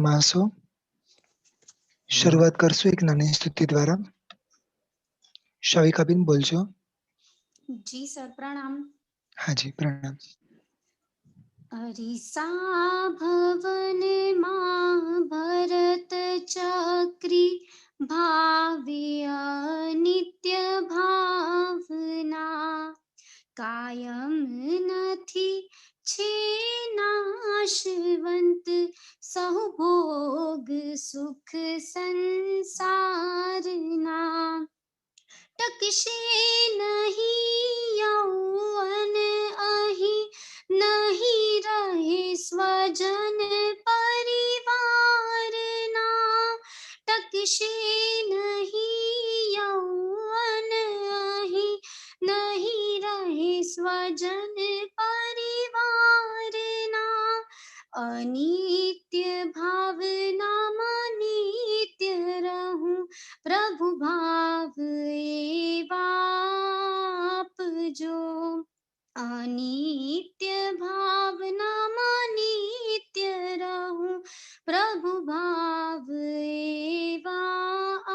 માસો શરૂઆત કરશું એક નાની સ્તુતિ દ્વારા. શાવિકાબેન બોલજો. જી સર, પ્રણામ. હાજી પ્રણામ. અરીસા ભવન માં ભરત ચક્રી ભાવ્ય નિત્ય ભાવના કાયમ નથી છે નાશવંત સહુ ભોગ સુખ સંસારના ટકશે નહીં યૌવન અહીં નહીં રહે સ્વજન પરિવારના ટકશે નહીં યૌવન અહીં નહીં રહે સ્વજન પરિવારના અનિત્ય ભાવનામાં નિત્ય રહું પ્રભુ ભાવ આપજો. અનિત્ય ભાવનામાં નિત્ય રહું પ્રભુ ભાવ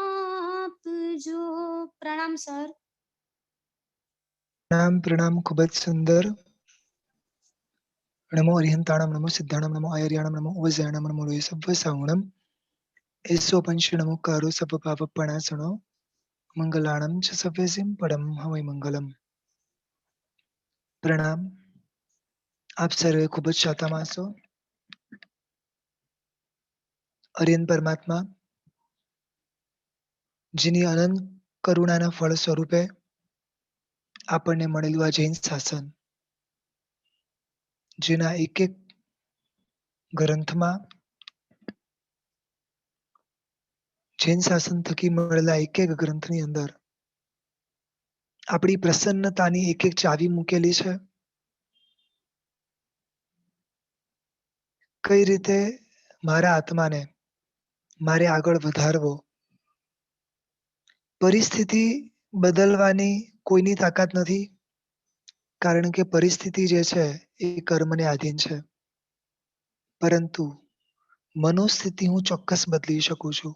આપજો. પ્રણામ સર. પ્રણામ. ખૂબ જ સુંદર. નમો અરિહંતાણમ, નમો સિદ્ધાણમ, નમો આયર્યાણમ, નમો ઉપજયાણમ, નમો લોય સભ્વ સાવણમ, એસો પંચ નમો કારો સભ પાપ પણાસણો, મંગલાણમ ચ સભ્યસિમ પડમ હવૈ મંગલમ. પ્રણામ. આપ સર્વે ખૂબ જ શાતામાં છો. અરિયન પરમાત્મા જેની અનંત કરુણાના ફળ સ્વરૂપે આપણને મળેલું આ જૈન શાસન, જેના એક એક ગ્રંથમાં જૈન શાસન થકી મળેલા એક એક ગ્રંથની અંદર આપણી પ્રસન્નતાની એક એક ચાવી મૂકેલી છે. કઈ રીતે મારા આત્માને મારે આગળ વધારવો. પરિસ્થિતિ બદલવાની કોઈની તાકાત નથી, કારણ કે પરિસ્થિતિ જે છે એ કર્મને આધીન છે. પરંતુ મનોસ્થિતિ હું ચોક્કસ બદલી શકું છું.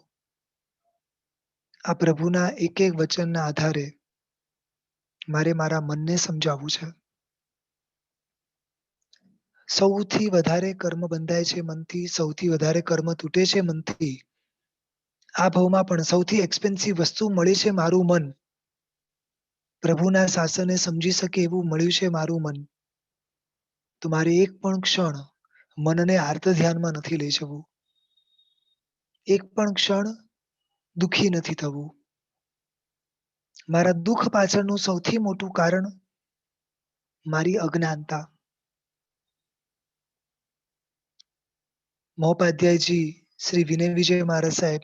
આ પ્રભુના એક એક વચનના આધારે મારે મારા મનને સમજાવવું છે. સૌથી વધારે કર્મ બંધાય છે મનથી, સૌથી વધારે કર્મ તૂટે છે મનથી. આ ભાવમાં પણ સૌથી એક્સપેન્સિવ વસ્તુ મળી છે મારું મન. પ્રભુના શાસને સમજી શકે એવું મળ્યું છે મારું મન. તો મારે એક પણ ક્ષણ મનને આર્ત ધ્યાનમાં નથી લઈ જવું. એક પણ ક્ષણ દુઃખી નથી થવું. મારા દુઃખ પાછળનું સૌથી મોટું કારણ મારી અજ્ઞાનતા. મહોપાધ્યાયજી શ્રી વિનય વિજય મહારાજ સાહેબ,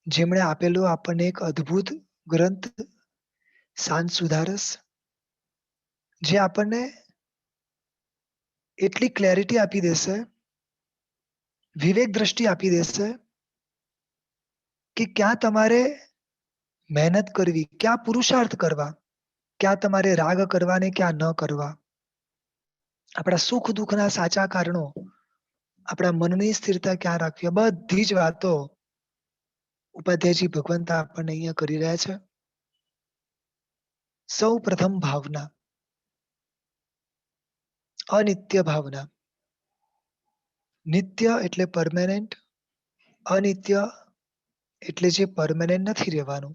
જેમણે આપેલો આપણને એક અદ્ભુત ગ્રંથ શાંત સુધારસ, જે આપણને એટલી ક્લેરિટી આપી દેશે, વિવેક દ્રષ્ટિ આપી દેશે કે ક્યાં તમારે મહેનત કરવી, ક્યાં પુરુષાર્થ કરવા, ક્યાં તમારે રાગ કરવા ને ક્યાં ન કરવા. આપણા સુખ દુઃખના સાચા કારણો, આપણા મનની સ્થિરતા ક્યાં રાખવી, બધી જ વાતો ઉપાધ્યાયજી ભગવંત આપણને અહીંયા કરી રહ્યા છે. સૌ પ્રથમ ભાવના, અનિત્ય ભાવના. નિત્ય એટલે પરમેનન્ટ, અનિત્ય એટલે જે પરમેનન્ટ નથી રહેવાનું.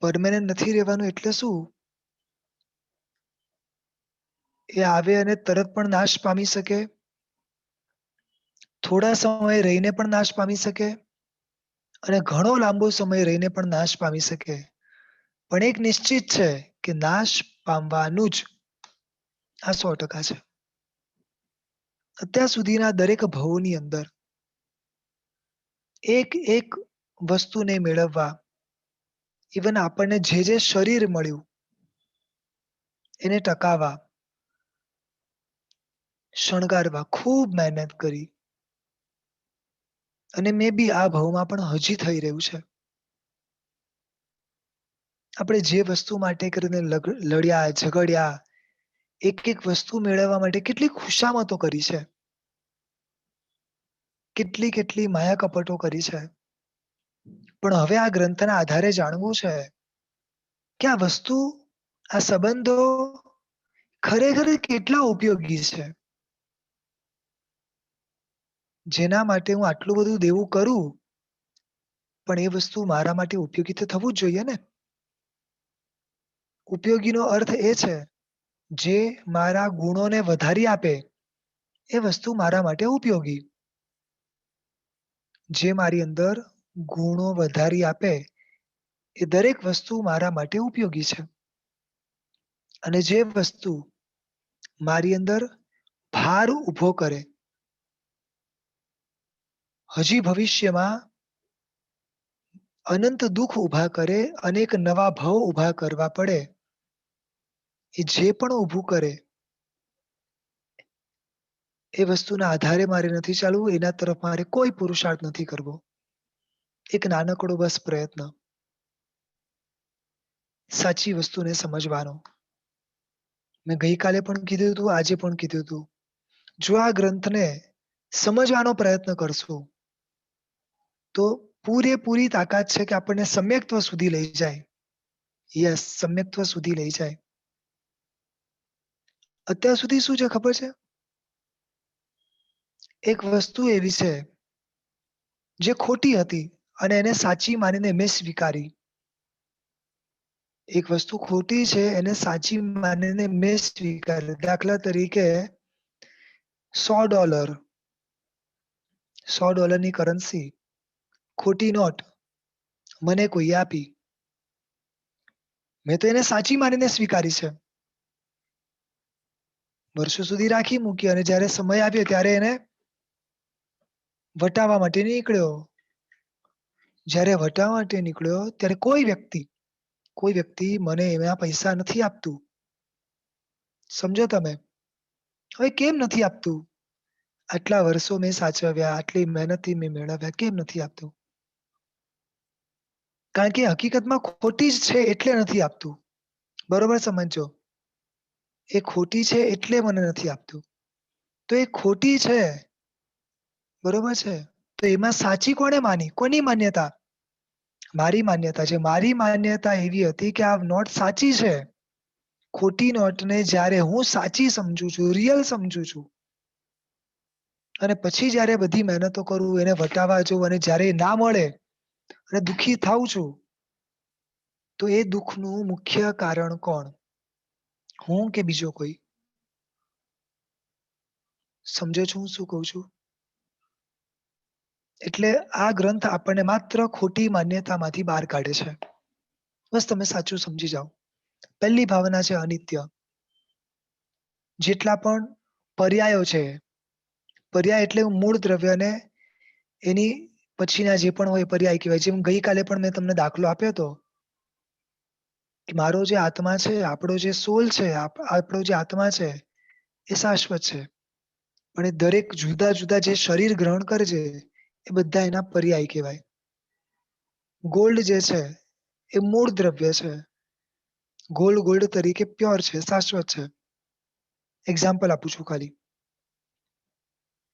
પરમેનન્ટ નથી રહેવાનું એટલે શું? એ આવે અને તરત પણ નાશ પામી શકે, થોડા સમય રહીને પણ નાશ પામી શકે, અને ઘણો લાંબો સમય રહીને પણ નાશ પામી શકે. પણ એક નિશ્ચિત છે કે નાશ પામવાનું જ. આ 100% છે. અત્યાર સુધીના દરેક ભવોની અંદર એક એક વસ્તુને મેળવવા, ઇવન આપણને જે શરીર મળ્યું એને ટકાવવા, શણગારવા ખૂબ મહેનત કરી. અને મે બી આ ભાવમાં પણ હજી થઈ રહ્યું છે. આપણે જે વસ્તુ માટે કરીને લડ્યા, ઝઘડ્યા, એક એક વસ્તુ મેળવવા માટે કેટલી ખુશામતો કરી છે. કેટલી કેટલી માયા કપટો કરી છે, પણ હવે આ ગ્રંથના આધારે જાણવું છે કે આ વસ્તુ, આ સંબંધો ખરેખર કેટલા ઉપયોગી છે, જેના માટે હું આટલું બધું દેવું કરું, પણ એ વસ્તુ મારા માટે ઉપયોગી તો થવું જ જોઈએ ને. ઉપયોગીનો અર્થ એ છે જે મારા ગુણોને વધારી આપે એ વસ્તુ મારા માટે ઉપયોગી. જે મારી અંદર ગુણો વધારી આપે એ દરેક વસ્તુ મારા માટે ઉપયોગી છે. અને જે વસ્તુ મારી અંદર ભાર ઊભો કરે, હજી ભવિષ્યમાં અનંત દુઃખ ઊભા કરે, અનેક નવા ભવ ઊભા કરવા પડે, એ જે પણ ઊભું કરે એ વસ્તુના આધારે મારે નથી ચાલવું, એના તરફ મારે કોઈ પુરુષાર્થ નથી કરવો. એક નાનકડો બસ પ્રયત્ન સાચી વસ્તુને સમજવાનો. મેં ગઈકાલે પણ કીધું હતું, આજે પણ કીધું હતું, જો આ ગ્રંથને સમજવાનો પ્રયત્ન કરશો તો પૂરેપૂરી તાકાત છે કે આપણને સમ્યક્ત્વ સુધી લઈ જાય. યસ, સમ્યક્ત્વ સુધી લઈ જાય. અત્યાર સુધી શું છે ખબર છે? એક વસ્તુ એવી છે જે ખોટી હતી અને એને સાચી માનીને મેં સ્વીકારી. એક વસ્તુ ખોટી છે એને સાચી માનીને મેં સ્વીકારી. દાખલા તરીકે $100 $100ની કરન્સી, ખોટી નોટ મને કોઈએ આપી. મેં તો એને સાચી માનીને સ્વીકારી છે. વર્ષો સુધી રાખી મૂકી અને જ્યારે સમય આવ્યો ત્યારે એને વટાવવા માટે નીકળ્યો. જ્યારે વટાવવા માટે નીકળ્યો ત્યારે કોઈ વ્યક્તિ મને એના પૈસા નથી આપતું. સમજો તમે? હવે કેમ નથી આપતું? આટલા વર્ષો મેં સાચવ્યા, આટલી મહેનતથી મેં મેળવ્યા, કેમ નથી આપતું? કારણ કે હકીકતમાં ખોટી જ છે એટલે નથી આપતું. બરોબર સમજજો. એ ખોટી છે એટલે મને નથી આપતું. તો એ ખોટી છે, બરોબર છે, તો એમાં સાચી કોણે માની? કોની માન્યતા? મારી માન્યતા છે. મારી માન્યતા એવી હતી કે આ નોટ સાચી છે. ખોટી નોટને જ્યારે હું સાચી સમજું છું, રિયલ સમજું છું, અને પછી જ્યારે બધી મહેનતો કરું, એને વટાવવા જઉં અને જ્યારે એ ના મળે અને દુઃખી થાઉં છું, તો એ દુઃખનું મુખ્ય કારણ કોણ? હું કે બીજો કોઈ? સમજો છો હું શું કહું છું? એટલે આ ગ્રંથ આપણને માત્ર ખોટી માન્યતામાંથી બહાર કાઢે છે. બસ તમે સાચું સમજી જાઓ. પહેલી ભાવના છે અનિત્ય. જેટલા પણ પર્યાયો છે, પર્યાય એટલે મૂળ દ્રવ્યને એની પછીના જે પણ હોય પર્યાય કહેવાય. જેમ ગઈકાલે પણ મેં તમને દાખલો આપ્યો હતો કે મારો જે આત્મા છે, આપણો જે સોલ છે, આપણો જે આત્મા છે એ શાશ્વત છે. પણ એ દરેક જુદા જુદા જે શરીર ગ્રહણ કરે છે એ બધા એના પર્યાય કહેવાય. ગોલ્ડ જે છે એ મૂળ દ્રવ્ય છે. ગોલ્ડ તરીકે પ્યોર છે, શાશ્વત છે. એક્ઝામ્પલ આપું છું ખાલી.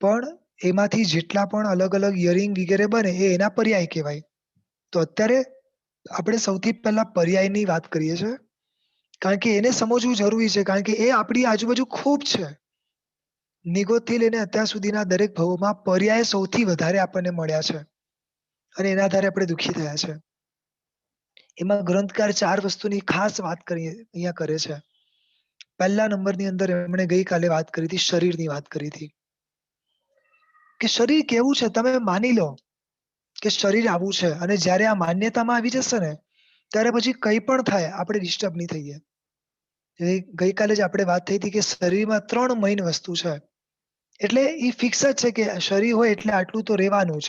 પણ એમાંથી જેટલા પણ અલગ અલગ ઇયરિંગ વગેરે બને એ એના પર્યાય કહેવાય. તો અત્યારે આપણે સૌથી પહેલા પર્યાયની વાત કરીએ છીએ, કારણ કે એને સમજવું જરૂરી છે, કારણ કે એ આપણી આજુબાજુ ખૂબ છે. નિગોદથી લઈને અત્યાર સુધીના દરેક ભવોમાં પર્યાય સૌથી વધારે આપણને મળ્યા છે અને એના આધારે આપણે દુઃખી થયા છે. એમાં ગ્રંથકાર 4 વસ્તુની ખાસ વાત અહીંયા કરે છે. પહેલા નંબરની અંદર એમણે ગઈકાલે વાત કરી હતી, શરીરની વાત કરી હતી કે શરીર કેવું છે. તમે માની લો કે શરીર આવું છે અને જ્યારે આ માન્યતામાં આવી જશે ને ત્યારે પછી કંઈ પણ થાય આપણે ડિસ્ટર્બ નહીં થઈએ. ગઈકાલે જ આપણે વાત થઈ હતી કે શરીરમાં 3 મેઇન વસ્તુ છે. એટલે એ ફિક્સ જ છે કે શરીર હોય એટલે આટલું તો રહેવાનું જ.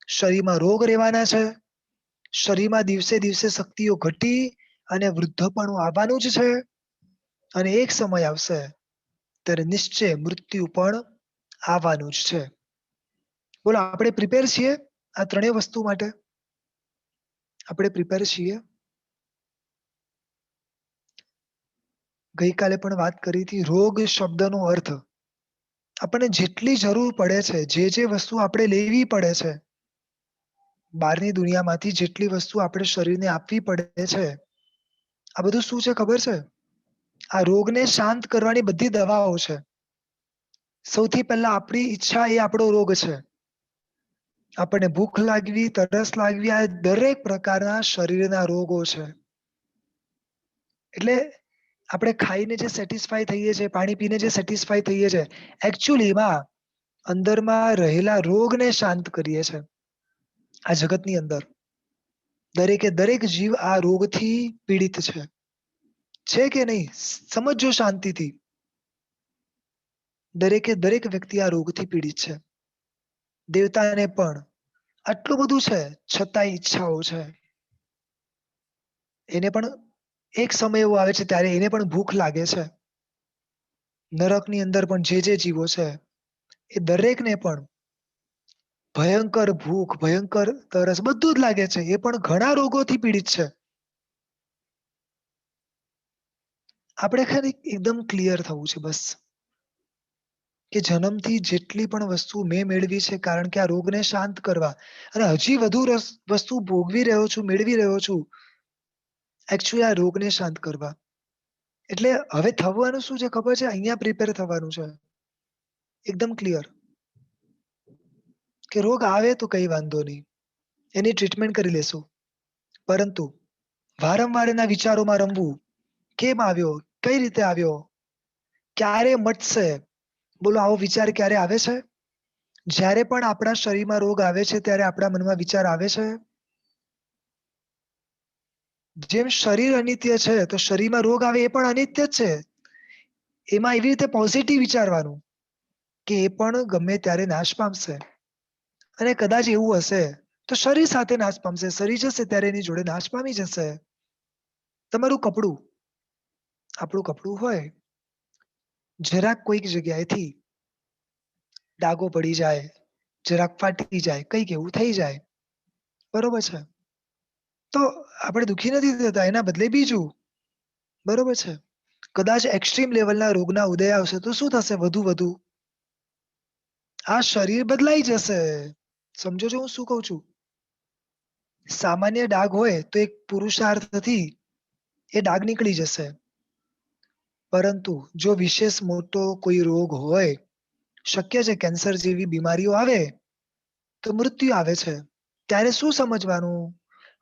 શરીરમાં રોગ રહેવાના છે, શરીરમાં દિવસે દિવસે શક્તિઓ ઘટી અને વૃદ્ધપણું આવવાનું જ છે, અને એક સમય આવશે ત્યારે નિશ્ચય મૃત્યુ પણ આવવાનું જ છે. બોલો, આપણે પ્રિપેર છીએ આ ત્રણેય વસ્તુ માટે? આપણે પ્રિપેર છીએ? ગઈકાલે પણ વાત કરી હતી રોગ શબ્દનો અર્થ. આપણને જેટલી જરૂર પડે છે, જે વસ્તુ આપણે લેવી પડે છે, બહારની દુનિયામાંથી જેટલી વસ્તુ આપણે શરીરને આપવી પડે છે, આ બધું શું છે ખબર છે? આ રોગને શાંત કરવાની બધી દવાઓ છે. સૌથી પહેલા આપણી ઈચ્છા એ આપણો રોગ છે. આપણને ભૂખ લાગવી, તરસ લાગવી, આ દરેક પ્રકારના શરીરના રોગો છે. એટલે આપણે ખાઈને જે સેટિસ્ફાય થઈએ છીએ, પાણી પીને જે સેટિસ્ફાય થઈએ છીએ, એકચ્યુઅલીમાં અંદરમાં રહેલા રોગને શાંત કરીએ છે. આ જગતની અંદર દરેકે દરેક જીવ આ રોગથી પીડિત છે કે નહીં? સમજો શાંતિથી. દરેકે દરેક વ્યક્તિ આ રોગથી પીડિત છે. દેવતાને પણ આટલું બધું છે, છતાંય ઈચ્છાઓ છે. એને પણ એક સમય એવો આવે છે ત્યારે એને પણ ભૂખ લાગે છે. નરકની અંદર પણ જે જીવો છે એ દરેકને પણ ભયંકર ભૂખ, ભયંકર તરસ બધું જ લાગે છે. એ પણ ઘણા રોગોથી પીડિત છે. આપણે ખાલી એકદમ ક્લિયર થવું છે બસ, કે જન્મથી જેટલી પણ વસ્તુ મેં મેળવી છે કારણ કે આ રોગને શાંત કરવા, અને હજી વધુ વસ્તુ ભોગવી રહ્યો છું, મેળવી રહ્યો છું, એકચ્યુઅલી આ રોગને શાંત કરવા. એટલે હવે થવાનું શું છે ખબર છે? અહીંયા પ્રિપેર થવાનું છે. એકદમ ક્લિયર કે રોગ આવે તો કઈ વાંધો નહીં, એની ટ્રીટમેન્ટ કરી લેશું. પરંતુ વારંવાર એના વિચારોમાં રમવું, કેમ આવ્યો, કઈ રીતે આવ્યો, ક્યારે મટશે? બોલો, આવો વિચાર ક્યારે આવે છે? જ્યારે પણ આપણા શરીરમાં રોગ આવે છે ત્યારે આપણા મનમાં વિચાર આવે છે. જેમ શરીર અનિત્ય છે તો શરીરમાં રોગ આવે એ પણ અનિત્ય જ છે. એમાં એવી રીતે પોઝિટિવ વિચારવાનું કે એ પણ ગમે ત્યારે નાશ પામશે. અને કદાચ એવું હશે તો શરીર સાથે નાશ પામશે. શરીર જશે ત્યારે એની જોડે નાશ પામી જશે. તમારું કપડું, આપણું કપડું હોય, જરાક કોઈક જગ્યાએથી ડાઘો પડી જાય, જરાક ફાટી જાય, કંઈક એવું થઈ જાય, બરોબર છે, તો આપણે દુઃખી નથી થતા, એના બદલે બીજું, બરોબર છે. કદાચ એક્સ્ટ્રીમ લેવલના રોગના ઉદય આવશે તો શું થશે? વધુ આ શરીર બદલાઈ જશે. સમજો છો હું શું કહું છું? સામાન્ય ડાઘ હોય તો એક પુરુષાર્થથી એ ડાઘ નીકળી જશે. પરંતુ જો વિશેષ મોટો કોઈ રોગ હોય, શક્ય છે કેન્સર જેવી બીમારીઓ આવે તો મૃત્યુ આવે છે. ત્યારે શું સમજવાનું?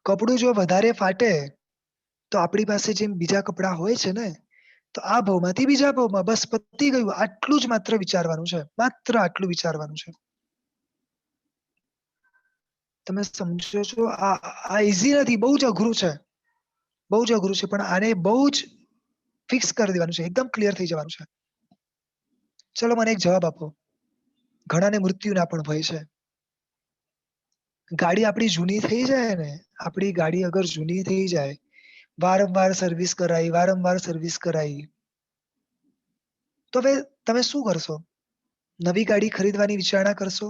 કપડું જો વધારે ફાટે તો આપણી પાસે જેમ બીજા કપડા હોય છે ને, તો આ ભાવમાંથી બીજા ભાવમાં, બસ પતી ગયું. આટલું જ માત્ર વિચારવાનું છે. માત્ર આટલું વિચારવાનું છે. તમે સમજો છો? આ ઈઝી નથી, બહુ જ અઘરું છે. બહુ જ અઘરું છે, પણ આને બહુ જ ફિક્સ કરી દેવાનું છે. એકદમ ક્લિયર થઈ જવાનું છે. ચલો મને એક જવાબ આપો. ઘણાને મૃત્યુના પણ ભય છે. ગાડી આપણી જૂની થઈ જાય ને, આપણી ગાડી અગર જૂની થઈ જાય, વારંવાર સર્વિસ કરાઈ, તો હવે તમે શું કરશો? નવી ગાડી ખરીદવાની વિચારણા કરશો?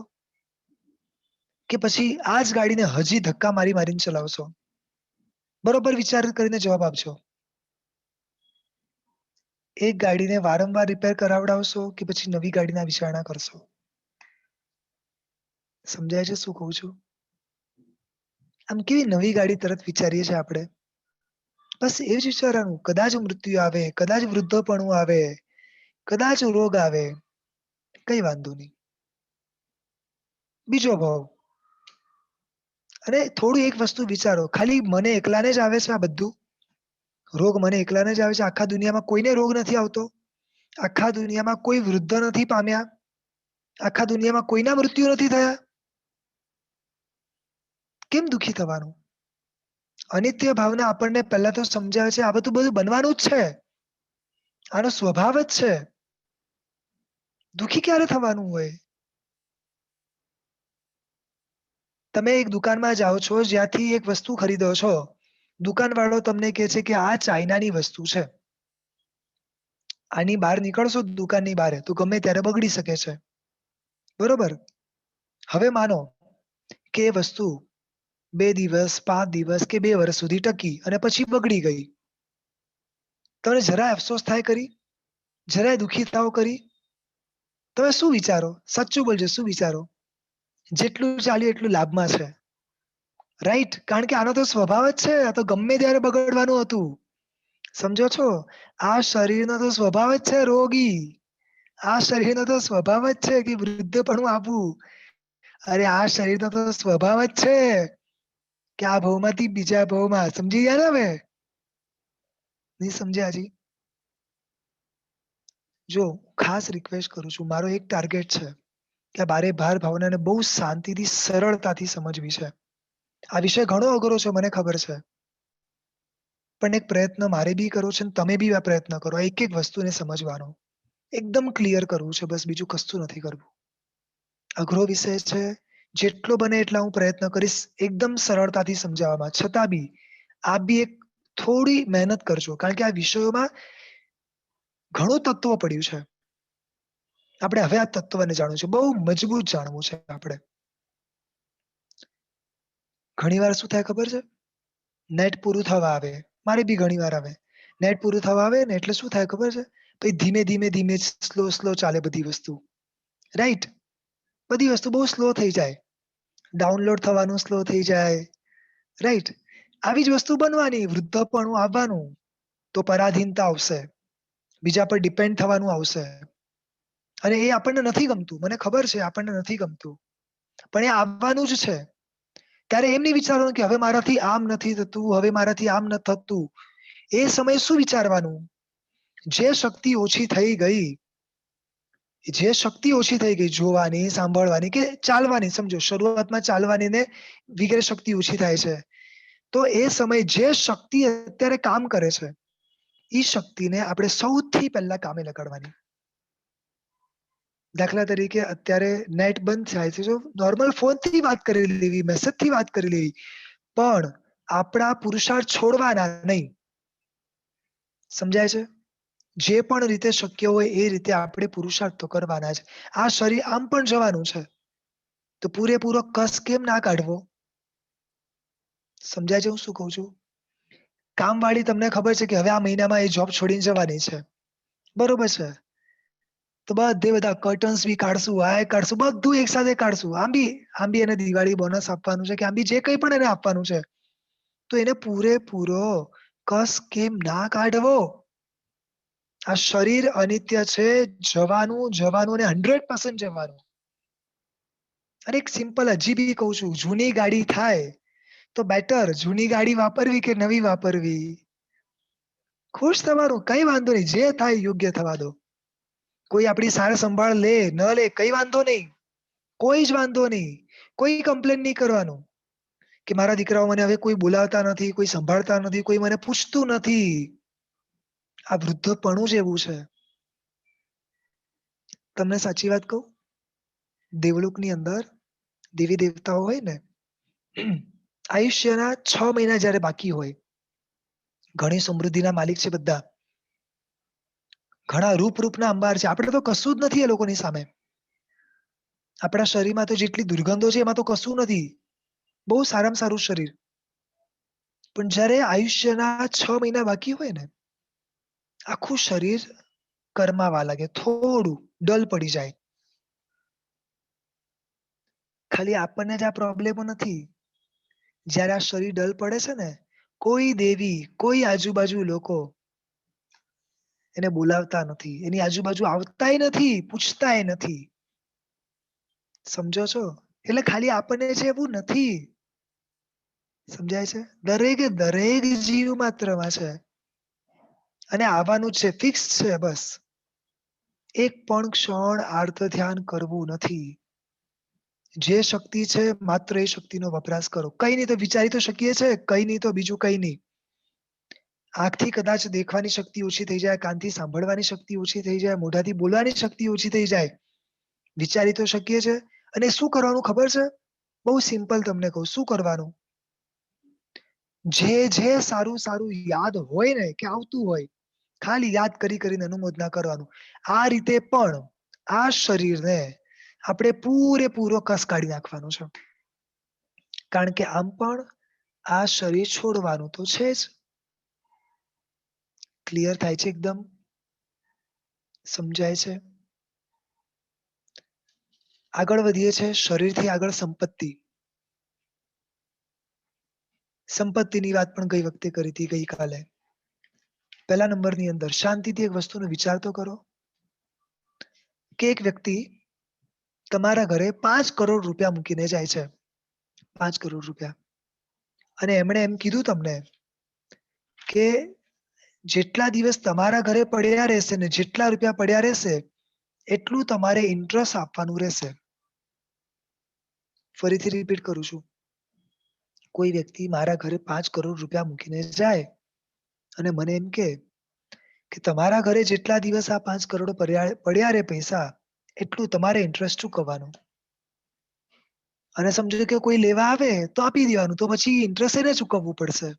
કે પછી આ જ ગાડીને હજી ધક્કા મારીને ચલાવશો? બરોબર વિચાર કરીને જવાબ આપજો. એક ગાડીને વારંવાર રિપેર કરાવડાવશો કે પછી નવી ગાડીના વિચારણા કરશો? સમજાય છે શું કહું છું? આમ કેવી નવી ગાડી તરત વિચારીએ છીએ આપણે. બસ એ જ વિચારવાનું. કદાચ મૃત્યુ આવે, કદાચ વૃદ્ધપણું આવે, કદાચ રોગ આવે, કઈ વાંધો નહીં. બીજો ભાવ. અને થોડું એક વસ્તુ વિચારો, ખાલી મને એકલાને જ આવે છે આ બધું? રોગ મને એકલાને જ આવે છે? આખા દુનિયામાં કોઈને રોગ નથી આવતો? આખા દુનિયામાં કોઈ વૃદ્ધ નથી પામ્યા? આખા દુનિયામાં કોઈના મૃત્યુ નથી થયા? કેમ દુઃખી થવાનું? અનિત્ય ભાવના આપણને પહેલા તો સમજાવે છે આ બધું બનવાનું જ છે. આનો સ્વભાવ જ છે. દુઃખી ક્યારે થવાનું હોય? તમે એક દુકાનમાં જાઓ છો, જ્યાંથી એક વસ્તુ ખરીદો છો. દુકાનવાળો તમને કહે છે કે આ ચાઈનાની વસ્તુ છે. આની બહાર નીકળશો દુકાનની બહાર તો ગમે ત્યારે બગડી શકે છે. બરોબર? હવે માનો કે એ વસ્તુ 2 દિવસ, 5 દિવસ કે 2 વર્ષ સુધી ટકી અને પછી બગડી ગઈ. તમને જરાય અફસોસ થાય ખરી? જરાય દુઃખી થાઓ ખરી? તમે શું વિચારો? સાચું બોલજો, શું વિચારો? જેટલું ચાલ્યું એટલું લાભમાં છે, રાઈટ? કારણ કે આનો તો સ્વભાવ જ છે, આ તો ગમે ત્યારે બગડવાનું હતું. સમજો છો? આ શરીરનો તો સ્વભાવ જ છે રોગી. આ શરીરનો તો સ્વભાવ જ છે કે વૃદ્ધપણું આપવું. અરે આ શરીરનો તો સ્વભાવ જ છે કે આ ભાવમાંથી બીજા ભાવમાં. સમજી ગયા ને હવે? નહીં સમજ્યા હજી? જો ખાસ રિક્વેસ્ટ કરું છું, મારો એક ટાર્ગેટ છે કે આ બારે બાર ભાવનાને બહુ શાંતિથી સરળતાથી સમજવી છે. આ વિષય ઘણો અઘરો છે, મને ખબર છે, પણ એક પ્રયત્ન મારે બી કરવો છે, તમે બી આ પ્રયત્ન કરો. એક એક વસ્તુને સમજવાનો એકદમ ક્લિયર કરવું છે, બસ બીજું કશું નથી કરવું. અઘરો વિષય છે, જેટલો બને એટલા હું પ્રયત્ન કરીશ એકદમ સરળતાથી સમજાવવામાં. છતાં બી આપ બી એક થોડી મહેનત કરજો, કારણ કે આ વિષયોમાં ઘણું તત્વ પડ્યું છે. આપણે હવે આ તત્વને જાણવું છે, બહુ મજબૂત જાણવું છે આપણે. ઘણીવાર શું થાય ખબર છે? નેટ પૂરું થવા આવે, મારે બી ઘણીવાર આવે. નેટ પૂરું થવા આવે ને એટલે શું થાય ખબર છે? પછી ધીમે સ્લો ચાલે બધી વસ્તુ, રાઈટ? બધી વસ્તુ બહુ સ્લો થઈ જાય. ડાઉનલોડ થવાનું સ્લો થઈ જાય, રાઈટ? આવી જ વસ્તુ બનવાની, વૃદ્ધપણું આવવાનું, તો પરાધીનતા આવશે, બીજા પર ડિપેન્ડ થવાનું આવશે. અને એ આપણને નથી ગમતું, મને ખબર છે આપણને નથી ગમતું, પણ એ આવવાનું જ છે. ત્યારે એમ નહીં વિચારવાનું કે હવે મારાથી આમ નથી થતું, હવે મારાથી આમ નથી થતું. એ સમયે શું વિચારવાનું? જે શક્તિ ઓછી થઈ ગઈ, જે શક્તિ ઓછી થઈ ગઈ જોવાની, સાંભળવાની કે ચાલવાની, સમજો શરૂઆતમાં ચાલવાની ને વગેરે શક્તિ ઓછી થાય છે, તો એ સમયે જે શક્તિ અત્યારે કામ કરે છે, એ શક્તિને આપણે સૌથી પહેલા કામે લગાડવાની. દાખલા તરીકે અત્યારે નેટ બંધ થાય છે, જો નોર્મલ ફોનથી વાત કરી લેવી, મેસેજથી વાત કરી લેવી, પણ આપણા પુરુષાર્થ છોડવાના નહીં. સમજાય છે? જે પણ રીતે શક્ય હોય એ રીતે આપણે પુરુષાર્થ તો કરવાના છે. આ શરીર આમ પણ જવાનું છે, તો પૂરેપૂરો કસ કેમ ના કાઢવો? સમજાય છે હું શું કહું છું? કામવાળી તમને ખબર છે કે હવે આ મહિનામાં એ જોબ છોડીને જવાની છે, બરોબર છે? તો બધા કર્ટન્સ બી કાઢશું, આ કાઢશું, બધું એક સાથે કાઢશું. આમ બી એને દિવાળી બોનસ આપવાનું છે કે આમ બી જે કંઈ પણ એને આપવાનું છે, તો એને પૂરેપૂરો કસ કેમ ના કાઢવો? આ શરીર અનિત્ય છે, જવાનું અને 100% જવાનું. અને એક સિમ્પલ હજી બી કહું છું, જૂની ગાડી થાય તો બેટર જૂની ગાડી વાપરવી કે નવી વાપરવી? ખુશ થવાનું, કઈ વાંધો નહીં, જે થાય યોગ્ય થવા દો. કોઈ આપણી સાર સંભાળ લે ન લે કઈ વાંધો નહીં, કોઈ જ વાંધો નહીં, કોઈ કમ્પ્લેન નહીં કરવાનું કે મારા દીકરાઓ મને હવે કોઈ બોલાવતા નથી, કોઈ સંભાળતા નથી, કોઈ મને પૂછતું નથી. આ વૃદ્ધપણું જ એવું છે. તમને સાચી વાત કહું, દેવલોકની અંદર દેવી દેવતાઓ હોય ને, આયુષ્યના 6 મહિના જયારે બાકી હોય, ઘણી સમૃદ્ધિના માલિક છે બધા, ઘણા રૂપના અંબાર છે, આપણે તો કશું જ નથી એ લોકોની સામે. આપણા શરીરમાં તો જેટલી દુર્ગંધો છે એમાં તો કશું નથી, બહુ સારામાં સારું શરીર. પણ જયારે આયુષ્યના 6 મહિના બાકી હોય ને, આખું શરીર કરમાવા લાગે, થોડું ડલ પડી જાય. ખાલી આપણને જ આ પ્રોબ્લેમો નથી. જયારે આ શરીર ડલ પડે છે ને, કોઈ દેવી, કોઈ આજુબાજુ લોકો એને બોલાવતા નથી, એની આજુબાજુ આવતાય નથી, પૂછતાય નથી. સમજો છો? એટલે ખાલી આપણને છે એવું નથી. સમજાય છે? દરેકે દરેક જીવ માત્રમાં છે અને આવવાનું છે, ફિક્સ છે. બસ એક પણ ક્ષણ આર્ત ધ્યાન કરવું નથી. જે શક્તિ છે માત્ર એ શક્તિનો વપરાશ કરો. કઈ નહીં તો વિચારી તો શકીએ છે, કઈ નહીં તો બીજું કઈ નહીં. આંખથી કદાચ દેખવાની શક્તિ ઓછી થઈ જાય, કાનથી સાંભળવાની શક્તિ ઓછી થઈ જાય, મોઢાથી બોલવાની શક્તિ ઓછી થઈ જાય. વિચારી તો શકીએ છે. અને શું કરવાનું ખબર છે? બહુ સિમ્પલ તમને કહું, શું કરવાનું? જે સારું યાદ હોય ને કે આવતું હોય, ખાલી યાદ કરીને અનુમોદના કરવાનું. આ રીતે પણ આ શરીરને આપણે પૂરેપૂરો કસ કાઢી નાખવાનો છે. કારણ કે આમ પણ આ શરીર છોડવાનું તો છે જ. ક્લિયર થાય છે? એકદમ સમજાય છે? આગળ વધીએ છે શરીરથી આગળ સંપત્તિ. સંપત્તિની વાત પણ ગઈ વખતે કરી હતી, ગઈકાલે. પહેલા નંબરની અંદર શાંતિથી એક વસ્તુનો વિચાર તો કરો કે એક વ્યક્તિ તમારા ઘરે 5 કરોડ રૂપિયા મૂકીને જાય છે. 5 કરોડ રૂપિયા. અને એમણે એમ કીધું તમને કે જેટલા દિવસ તમારા ઘરે પડ્યા રહેશે ને જેટલા રૂપિયા પડ્યા રહેશે એટલું તમારે ઇન્ટરેસ્ટ આપવાનું રહેશે. ફરીથી રિપીટ કરું છું. કોઈ વ્યક્તિ મારા ઘરે 5 કરોડ રૂપિયા મૂકીને જાય અને મને એમ કે તમારા ઘરે જેટલા દિવસ આ 5 કરોડ પડ્યા રહે પૈસા એટલું તમારે ઇન્ટરેસ્ટ ચૂકવવાનું. અને સમજો કે કોઈ લેવા આવે તો આપી દેવાનું, તો પછી ઇન્ટરેસ્ટ એને ચૂકવવું પડશે.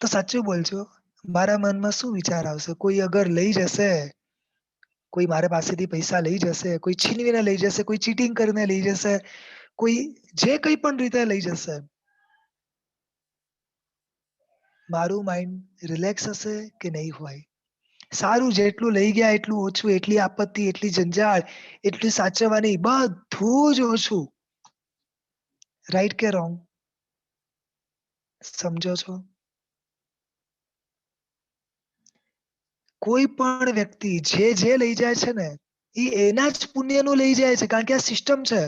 તો સાચું બોલજો, મારા મનમાં શું વિચાર આવશે? કોઈ અગર લઈ જશે, કોઈ મારા પાસેથી પૈસા લઈ જશે, કોઈ છીનવીને લઈ જશે, કોઈ ચીટિંગ કરીને લઈ જશે, કોઈ જે કંઈ પણ રીતે લઈ જશે, મારું માઇન્ડ રિલેક્સ હશે કે નહીં હોય? સારું, જેટલું લઈ ગયા એટલું ઓછું, એટલી આપત્તિ, એટલી જંજાળ, એટલી સાચવવાની, બધું જ ઓછું. રાઈટ કે રોંગ? સમજો છો? કોઈ પણ વ્યક્તિ જે લઈ જાય છે ને એ એના જ પુણ્યનું લઈ જાય છે, કારણ કે આ સિસ્ટમ છે.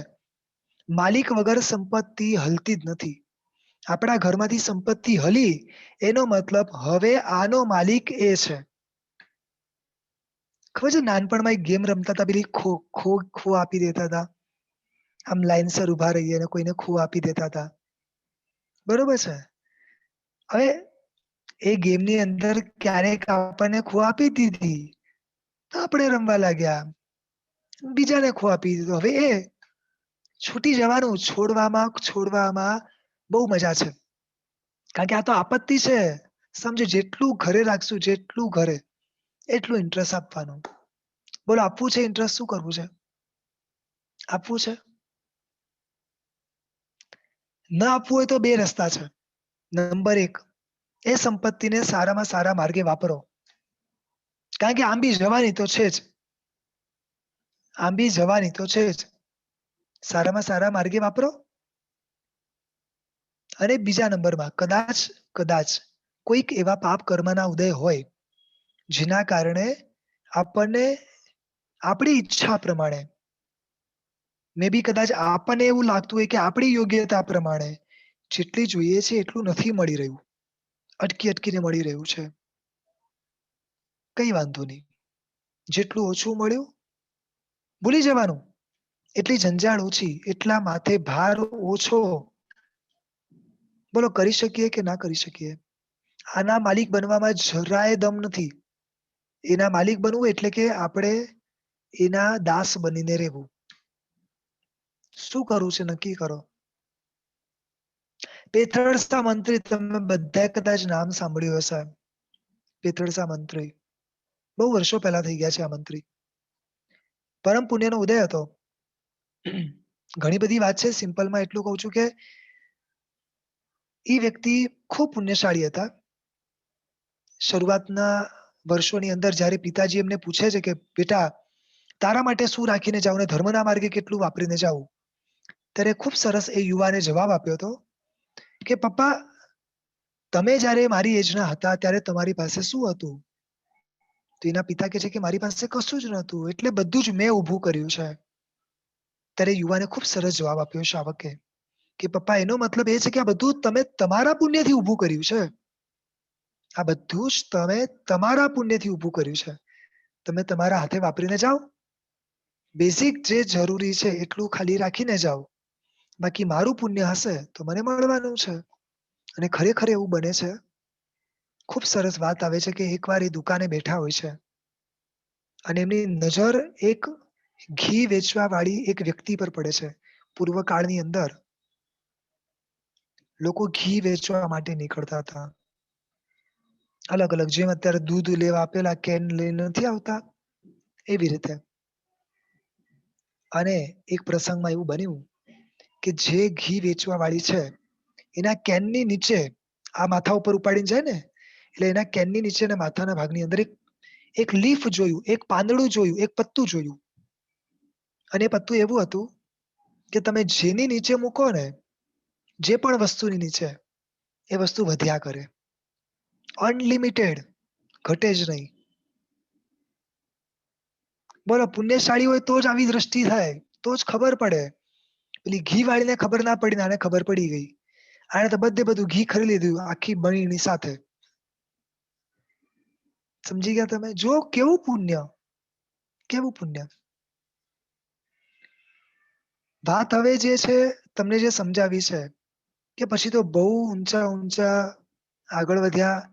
માલિક વગર સંપત્તિ હલતી જ નથી. આપણા ઘરમાંથી સંપત્તિ હલી એનો મતલબ હવે આનો માલિક એ છે. ખબર છે નાનપણમાં એક ગેમ રમતા હતા, પેલી ખો આપી દેતા હતા. આમ લાઈનસર ઉભા રહીએ અને કોઈને ખો આપી દેતા હતા. બરોબર છે. હવે એ ગેમની અંદર ક્યારેક આપણને ખો આપી દીધી તો આપણે રમવા લાગ્યા. બીજાને ખો આપી દીધો. હવે એ છૂટી જવાનું, છોડવામાં બહુ મજા છે. કારણ કે આ તો આપત્તિ છે. સમજો જેટલું ઘરે રાખશું, જેટલું ઘરે એટલું ઇન્ટરેસ્ટ આપવાનું. બોલો, આપવું છે ઇન્ટરેસ્ટ? શું કરવું છે? આપવું છે? ન આપવું હોય તો 2 રસ્તા છે. નંબર 1, એ સંપત્તિને સારામાં સારા માર્ગે વાપરો. કારણ કે આંબી જવાની તો છે જ. આંબી જવાની તો છે જ. સારામાં સારા માર્ગે વાપરો. અને બીજા નંબરમાં કદાચ કોઈક એવા પાપ કર્મના ઉદય હોય જેના કારણે આપણને આપણી ઈચ્છા પ્રમાણે, મે બી કદાચ આપણને એવું લાગતું હોય કે આપણી યોગ્યતા પ્રમાણે જેટલી જોઈએ છે એટલું નથી મળી રહ્યું, અટકીને મળી રહ્યું છે. કઈ વાંધો નહીં. જેટલું ઓછું મળ્યું ભૂલી જવાનું. એટલી જંજાળ ઓછી, એટલા માથે ભાર ઓછો. બોલો, કરી શકીએ કે ના કરી શકીએ? આના માલિક બનવામાં જરાય દમ નથી. એના માલિક બનવું એટલે કે આપણે એના દાસ બનીને રહેવું. શું કરવું છે નક્કી કરો. પેથળસા મંત્રી, તમે બધાએ કદાચ નામ સાંભળ્યું હશે. પેથળસા મંત્રી બહુ વર્ષો પહેલા થઈ ગયા છે. આ મંત્રી પરમ પુણ્યનો ઉદય હતો. ઘણી બધી વાત છે. સિમ્પલમાં એટલું કહું છું કે એ વ્યક્તિ ખૂબ પુણ્યશાળી હતા. શરૂઆતના વર્ષોની અંદર જ્યારે પિતાજી એમને પૂછે છે કે બેટા, તારા માટે શું રાખીને જાઉં ને ધર્મના માર્ગે કેટલું વાપરીને જાઉં, ત્યારે ખૂબ સરસ એ યુવાને જવાબ આપ્યો હતો કે પપ્પા, તમે જ્યારે મારી એજના હતા ત્યારે તમારી પાસે શું હતું? તો એના પિતા કહે છે કે મારી પાસે કશું જ નહોતું, એટલે બધું જ મેં ઊભું કર્યું છે. ત્યારે યુવાને ખૂબ સરસ જવાબ આપ્યો શાવકે કે પપ્પા, એનો મતલબ એ છે કે આ બધું તમે તમારા પુણ્યથી ઊભું કર્યું છે. આ બધું જ તમે તમારા પુણ્યથી ઊભું કર્યું છે. તમે તમારા હાથે વાપરીને જાઓ. બેઝિક જે જરૂરી છે એટલું ખાલી રાખીને જાઓ. બાકી મારું પુણ્ય હશે તો મને મળવાનું છે. અને ખરેખર એવું બને છે. ખૂબ સરસ વાત આવે છે કે એકવાર એ દુકાને બેઠા હોય છે અને એમની નજર એક ઘી વેચવાવાળી એક વ્યક્તિ પર પડે છે. પૂર્વકાળની અંદર લોકો ઘી વેચવા માટે નીકળતા હતા. અલગ અલગ, જેમ અત્યારે દૂધ લેવા પેલા કેન લઈને નથી આવતા, એવી રીતે. અને એક પ્રસંગમાં એવું બન્યું કે જે ઘી વેચવા વાળી છે એના કેનની નીચે, આ માથા ઉપર ઉપાડીને જાય ને, એટલે એના કેનની નીચે અને માથાના ભાગની અંદર એક લીફ જોયું, એક પાંદડું જોયું, એક પત્તું જોયું. અને એ પત્તું એવું હતું કે તમે જેની નીચે મૂકો ને, જે પણ વસ્તુની નીચે, એ વસ્તુ વધ્યા કરે, અનલિમિટેડ, ઘટે જ નહીં. બોલો, પુણ્યશાળી હોય તો જ આવી દ્રષ્ટિ થાય, તો જ ખબર પડે. પેલી ઘી વાળીને ખબર ના પડી ને આને ખબર પડી ગઈ. આને તો બધું ઘી ખરી લીધું આખી બણીની સાથે. સમજી ગયા તમે? જો કેવું પુણ્ય, કેવું પુણ્ય. વાત હવે જે છે તમને જે સમજાવી છે કે પછી તો બહુ ઊંચા ઊંચા આગળ વધ્યા,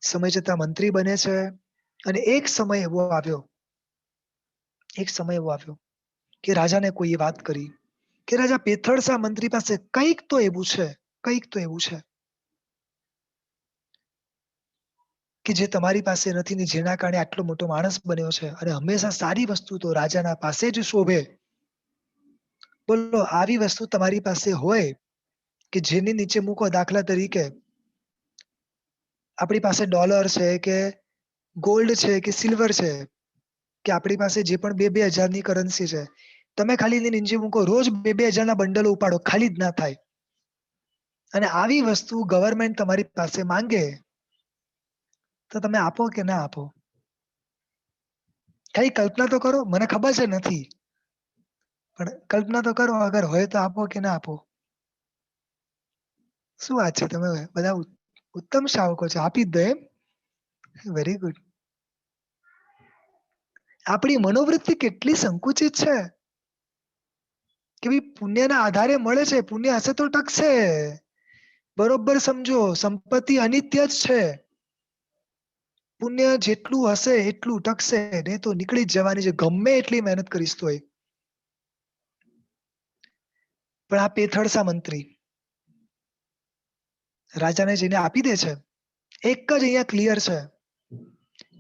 સમય જતા મંત્રી બને છે. અને એક સમય એવો આવ્યો કે રાજાને કોઈએ વાત કરી કે રાજા, પેથળસા મંત્રી પાસે કંઈક તો એવું છે કે જે તમારી પાસે નથી ને જેના કારણે આટલો મોટો માણસ બન્યો છે. અને હંમેશા સારી વસ્તુ તો રાજાના પાસે જ શોભે. બોલો, આવી વસ્તુ તમારી પાસે હોય કે જેની નીચે મૂકો, દાખલા તરીકે આપણી પાસે ડોલર છે કે ગોલ્ડ છે કે સિલ્વર છે, કે આપણી પાસે જે પણ 2,000 ની કરન્સી છે, તમે ખાલી એની નીચે મૂકો, રોજ 2,000 ના બંડલો ઉપાડો, ખાલી જ ના થાય. અને આવી વસ્તુ ગવર્મેન્ટ તમારી પાસે માંગે તો તમે આપો કે ના આપો? કઈ કલ્પના તો કરો. મને ખબર છે નથી, પણ કલ્પના તો કરો, અગર હોય તો આપો કે ના આપો? શું વાત છે, તમે બધા ઉત્તમ શ્રાવકો છો, આપી જ દો એમ? Very good. આપણી મનોવૃત્તિ કેટલી સંકુચિત છે કે ભાઈ પુણ્યના આધારે મળે છે, પુણ્ય હશે તો ટકશે. બરોબર સમજો, સંપત્તિ અનિત્ય જ છે. પુણ્ય જેટલું હશે એટલું ટકશે, નહીં તો નીકળી જ જવાની છે, ગમે એટલી મહેનત કરીશ તોય. પણ આ પેથળસા મંત્રી રાજાને જઈને આપી દે છે. એક જ અહીંયા ક્લિયર છે,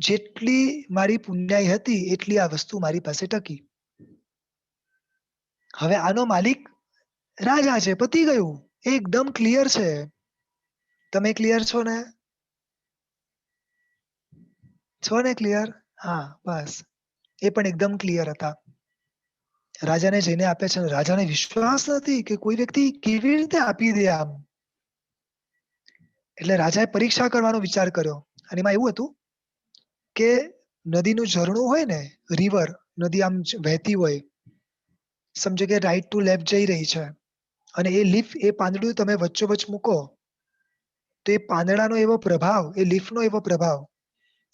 જેટલી મારી પુણ્યાઈ હતી એટલી આ વસ્તુ મારી પાસે ટકી. હવે આનો માલિક રાજા છે, પતી ગયું, એકદમ ક્લિયર છે. તમે ક્લિયર છો ને? છો ને ક્લિયર? હા, બસ. એ પણ એકદમ ક્લિયર હતા. રાજાને જઈને આપે છે. રાજાને વિશ્વાસ નથી કે કોઈ વ્યક્તિ કેવી રીતે આપી દે આમ. એટલે રાજાએ પરીક્ષા કરવાનો વિચાર કર્યો. અને એમાં એવું હતું કે નદીનું ઝરણું હોય ને, રિવર, નદી આમ વહેતી હોય, સમજો કે રાઈટ ટુ લેફ્ટ જઈ રહી છે, અને એ લીફ, એ પાંદડું તમે વચ્ચોવચ્ચ મૂકો તો એ પાંદડાનો એવો પ્રભાવ, એ લીફનો એવો પ્રભાવ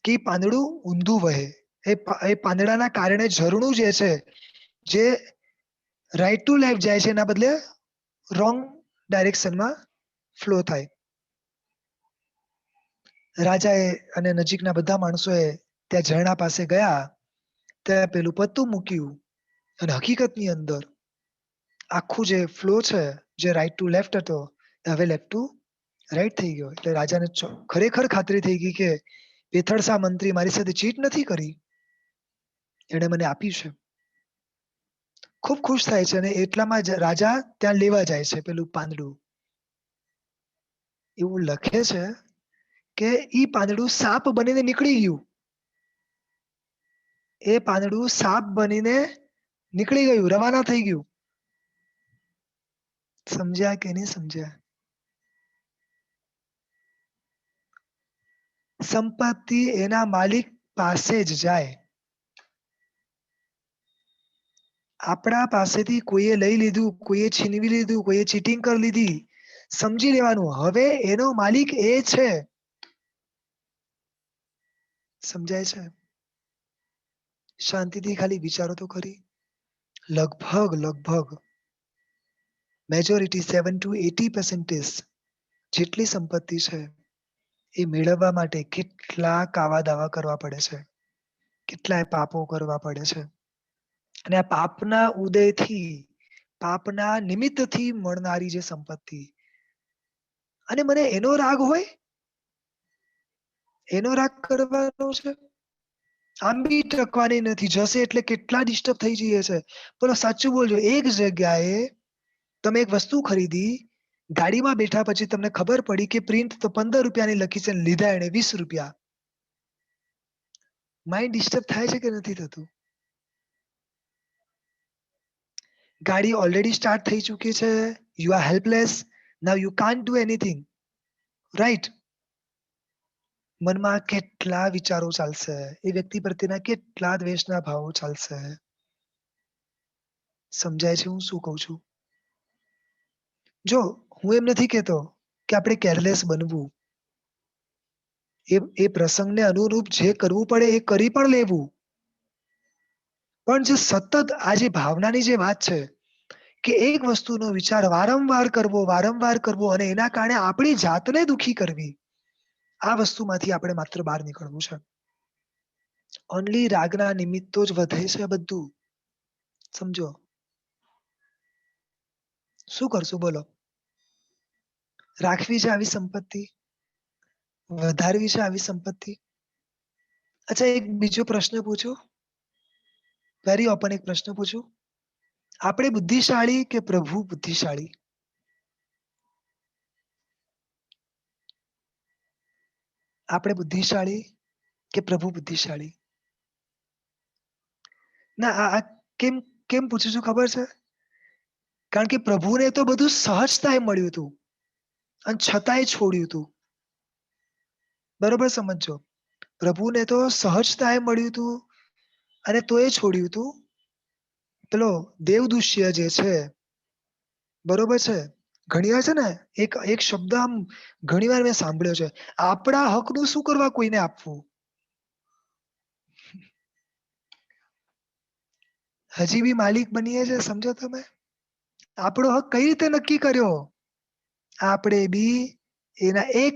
કે પાંદડું ઊંધું વહે. એ પાંદડાના કારણે ઝરણું જે છે, જે રાઈટ ટુ લેફ્ટ જાય છે, એના બદલે રોંગ ડાયરેક્શનમાં ફ્લો થાય. રાજાએ અને નજીકના બધા માણસોએ ત્યાં ઝરણા પાસે ગયા, ત્યાં પેલું પત્તું મૂક્યું, અને હકીકતની અંદર આખું જે ફ્લો છે, જે રાઈટ ટુ લેફ્ટ હતો, એ હવે લેફ્ટ ટુ રાઈટ થઈ ગયો. એટલે રાજાને ખરેખર ખાતરી થઈ ગઈ કે પેથળસા મંત્રી મારી સાથે ચીટ નથી કરી, એણે મને આપ્યું છે. ખૂબ ખુશ થાય છે, અને એટલામાં જ રાજા ત્યાં લેવા જાય છે પેલું પાંદડું. એવું લખે છે કે ઈ પાંદડું સાપ બનીને નીકળી ગયું. એ પાંદડું સાપ બનીને નીકળી ગયું, રવાના થઈ ગયું. સમજ્યા કે નહીં સમજ્યા? સંપત્તિ એના માલિક પાસે જ જાય. આપણા પાસેથી કોઈએ લઈ લીધું, કોઈએ છીનવી લીધું, કોઈએ ચીટિંગ કરી લીધી, સમજી લેવાનું હવે એનો માલિક એ છે. સમજાય છે? શાંતિથી ખાલી વિચારો તો ખરી. લગભગ મેજોરિટી 7 to 80% જેટલી સંપત્તિ છે, એ મેળવવા માટે કેટલા કાવા દાવા કરવા પડે છે, કેટલાય પાપો કરવા પડે છે. અને આ પાપના ઉદયથી, પાપના નિમિત્તથી મળનારી જે સંપત્તિ, અને મને એનો રાગ હોય, એનો રાગ કરવાનો છે, આમ બી ટકવાની નથી. જશે એટલે કેટલા ડિસ્ટર્બ થઈ જઈએ છે. બોલો સાચું બોલજો, એક જગ્યાએ તમે એક વસ્તુ ખરીદી, ગાડીમાં બેઠા પછી તમને ખબર પડી કે પ્રિન્ટ તો 15 રૂપિયાની લખી છે, લીધા એને 20 રૂપિયા. માઇન્ડ ડિસ્ટર્બ થાય છે કે નથી થતું? ગાડી ઓલરેડી સ્ટાર્ટ થઈ ચૂકી છે. You are helpless. Now you can't do anything, right? મનમાં કેટલા વિચારો ચાલશે, એ વ્યક્તિ પ્રત્યેના કેટલા દ્વેષના ભાવો ચાલશે. સમજાય છે હું શું કહું છું? જો હું એમ નથી કહેતો કે આપણે કેરલેસ બનવું. એ પ્રસંગને અનુરૂપ જે કરવું પડે એ કરી પણ લેવું. પણ જે સતત આ જે ભાવનાની જે વાત છે કે એક વસ્તુનો વિચાર વારંવાર કરવો અને એના કારણે આપણી જાતને દુખી કરવી, આ વસ્તુમાંથી આપણે માત્ર બહાર નીકળવું છે. ઓનલી રાગના નિમિત્તો જ વધે છે આ બધું. સમજો. શું કરશું બોલો? રાખવી છે આવી સંપત્તિ? વધારવી છે આવી સંપત્તિ? અચ્છા, એક બીજો પ્રશ્ન પૂછું, વેરી ઓપન એક પ્રશ્ન પૂછું. આપણે બુદ્ધિશાળી કે પ્રભુ બુદ્ધિશાળી? આપણે બુદ્ધિશાળી કે પ્રભુ બુદ્ધિશાળી? ના, આ કેમ કેમ પૂછું છું ખબર છે? કારણ કે પ્રભુને તો બધું સહજતાએ મળ્યું હતું અને છતાંય છોડ્યું હતું. બરોબર સમજો. પ્રભુને તો સહજતાએ મળ્યું હતું અને તોય છોડ્યું હતું. પેલો દેવદુષ્ય જે છે, બરોબર છે, ઘણીવાર છે ને એક શબ્દ આમ ઘણીવાર મેં સાંભળ્યો છે, આપણા હકનું શું કરવા કોઈને આપવું? હજી બી માલિક બનીએ છે, સમજો તમે? આપણો હક કઈ રીતે નક્કી કર્યો? આપણે બી એના એક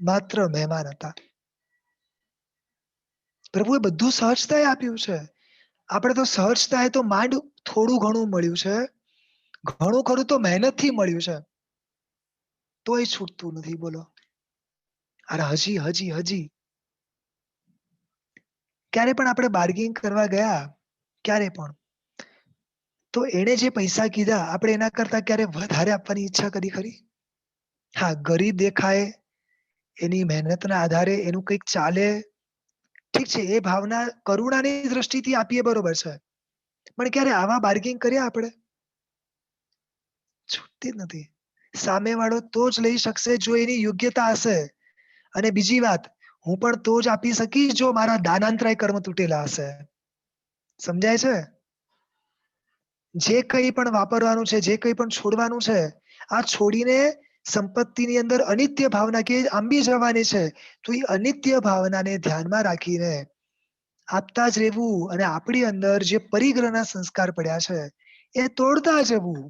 માત્ર મહેમાન હતા. પ્રભુએ બધું સહજતાએ આપ્યું છે. આપણે તો સહજતાએ તો માંડ થોડું ઘણું મળ્યું છે. ઘણું ખરું તો મહેનતથી મળ્યું છે. તોય છૂટતું નથી બોલો. અરે હજી ક્યારે પણ આપણે બાર્ગેનિંગ કરવા ગયા, ક્યારે પણ, તો એણે જે પૈસા કીધા આપણે એના કરતા ક્યારે વધારે આપવાની ઈચ્છા કરી ખરી? હા, ગરીબ દેખાય, એની મહેનતના આધારે એનું કંઈક ચાલે, ઠીક છે, એ ભાવના કરુણાની દ્રષ્ટિથી આપીએ, બરોબર છે. પણ ક્યારે આવા બાર્ગેનિંગ કર્યા આપણે? છૂટતી જ નથી. સામેવાળો તો જ લઈ શકશે જો એની યોગ્યતા હશે. અને બીજી વાત, હું પણ તો જ આપી શકીશ જો મારા દાનાંતરાય કર્મ તૂટેલા હશે. સમજાય છે? જે કંઈ પણ વાપરવાનું છે, જે કંઈ પણ છોડવાનું છે, આ છોડીને સંપત્તિની અંદર અનિત્ય ભાવના કે આંબી જવાની છે, તો એ અનિત્ય ભાવનાને ધ્યાનમાં રાખીને આપતા જ રહેવું અને આપણી અંદર જે પરિગ્રહના સંસ્કાર પડ્યા છે એ તોડતા જવું.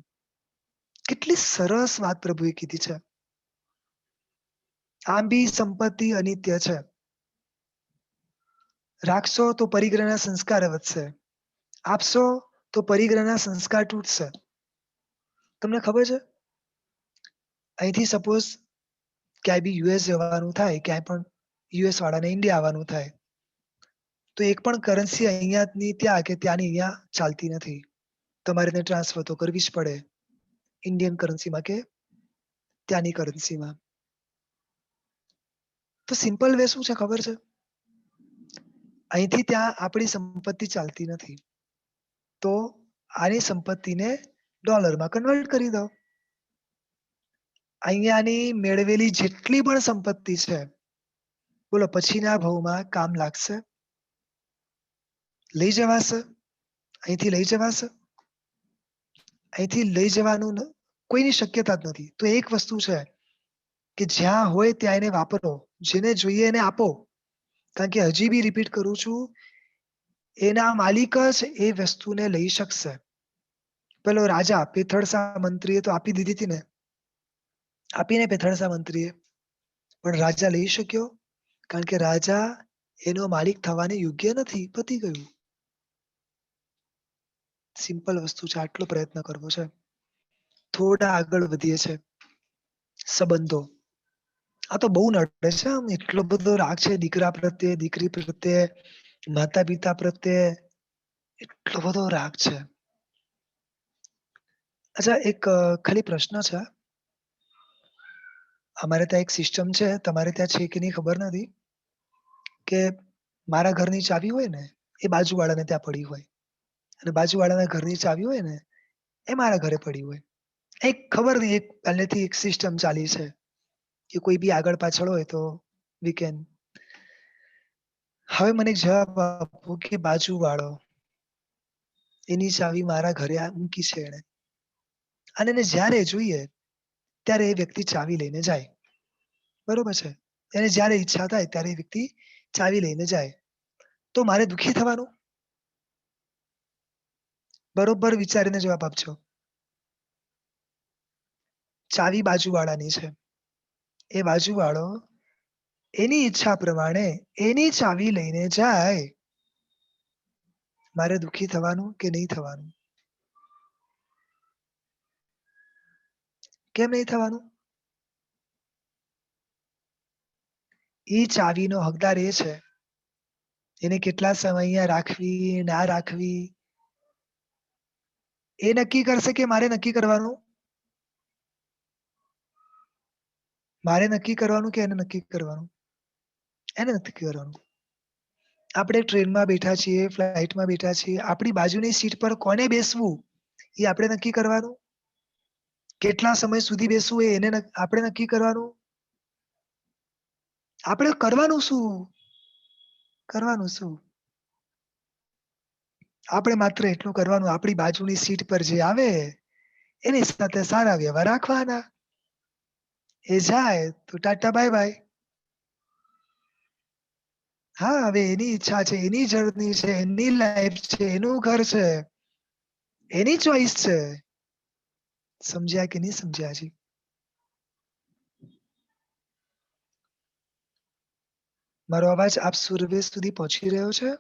કેટલી સરસ વાત પ્રભુએ કીધી છે. આંબી સંપત્તિ અનિત્ય છે. રાખશો તો પરિગ્રહના સંસ્કાર વધશે, આપશો તો પરિગ્રહના સંસ્કાર તૂટશે. તમને ખબર છે, અહીંથી સપોઝ ક્યાંય બી યુએસ જવાનું થાય, ક્યાંય પણ યુએસ વાળાને ઇન્ડિયા આવવાનું થાય, તો એક પણ કરન્સી અહીંયાની ત્યાં કે ત્યાંની અહીંયા ચાલતી નથી. તમારે તેને ટ્રાન્સફર તો કરવી જ પડે, ઇન્ડિયન કરન્સીમાં કે ત્યાંની કરન્સીમાં. તો સિમ્પલ વે શું છે ખબર છે? અહીંથી ત્યાં આપણી સંપત્તિ ચાલતી નથી, તો આની સંપત્તિને ડોલરમાં કન્વર્ટ કરી દો. અહીંયાની મેળવેલી જેટલી પણ સંપત્તિ છે, બોલો પછીના ભાવમાં કામ લાગશે? લઈ જવાશે? અહીંથી લઈ જવાશે? અહીંથી લઈ જવાનું કોઈની શક્યતા જ નથી. તો એક વસ્તુ છે કે જ્યાં હોય ત્યાં એને વાપરો, જેને જોઈએ એને આપો. કારણ કે હજી બી રિપીટ કરું છું, એના માલિક જ એ વસ્તુને લઈ શકશે. પેલો રાજા પેથળસા મંત્રીએ તો આપી દીધી હતી ને, આપીને પેથળસા મંત્રીએ, પણ રાજા લઈ શક્યો? કારણ કે રાજા એનો માલિક થવાને યોગ્ય નથી, પતી ગયું. સિમ્પલ વસ્તુ છે, આટલો પ્રયત્ન કરવો છે. થોડા આગળ વધીએ છે. સંબંધો, આ તો બહુ નડે છે. આમ એટલો બધો રાગ છે દીકરા પ્રત્યે, દીકરી પ્રત્યે, માતા પિતા પ્રત્યે, એટલો બધો રાગ છે. અચ્છા, એક ખાલી પ્રશ્ન છે. અમારે ત્યાં એક સિસ્ટમ છે, તમારે ત્યાં છે કે નહીં ખબર નથી, કે મારા ઘરની ચાવી હોય ને એ બાજુવાળાને ત્યાં પડી હોય, અને બાજુવાળાના ઘરની ચાવી હોય ને એ મારા ઘરે પડી હોય. એક ખબર નહીં, એક પહેલેથી એક સિસ્ટમ ચાલી છે કે કોઈ બી આગળ પાછળ હોય તો વી કેન. હવે મને એક જવાબ આપો કે બાજુવાળો, એની ચાવી મારા ઘરે મૂકી છે એણે, અને એને જ્યારે જોઈએ ત્યારે એ વ્યક્તિ ચાવી લઈને જાય. બરોબર છે? એને જ્યારે ઈચ્છા થાય ત્યારે એ વ્યક્તિ ચાવી લઈને જાય. તો મારે દુઃખી થવાનું? બરોબર વિચારીને જવાબ આપજો. ચાવી બાજુવાળાની છે. એ બાજુવાળો એની ઈચ્છા પ્રમાણે એની ચાવી લઈને જાય. મારે દુઃખી થવાનું કે નહીં થવાનું? કેમ નહીં થવાનું? ઈ ચાવીનો હકદાર એ છે. એને કેટલા સમય અહીંયા રાખવી, ના રાખવી, એ નક્કી કરશે કે મારે નક્કી કરવાનું? મારે નક્કી કરવાનું કે એને નક્કી કરવાનું? એને નક્કી કરવાનું. આપણે ટ્રેનમાં બેઠા છીએ, ફ્લાઇટમાં બેઠા છીએ, આપણી બાજુની સીટ પર કોને બેસવું એ આપણે નક્કી કરવાનું? કેટલા સમય સુધી બેસવું એ એને આપણે નક્કી કરવાનું? આપણે કરવાનું શું? કરવાનું શું? આપણે માત્ર એટલું કરવાનું, આપણી બાજુની સીટ પર જે આવે એની સાથે સારા વ્યવહાર રાખવાના. એ જાય તો ટાટા બાય બાય. હા, હવે એની ઈચ્છા છે, એની જર્ની છે, એની લાઈફ છે, એનું ઘર છે, એની ચોઈસ છે. સમજ્યા કે નહીં સમજ્યા હજી? મારો અવાજ આપ સૂરવેશ સુધી પહોંચી રહ્યો છે?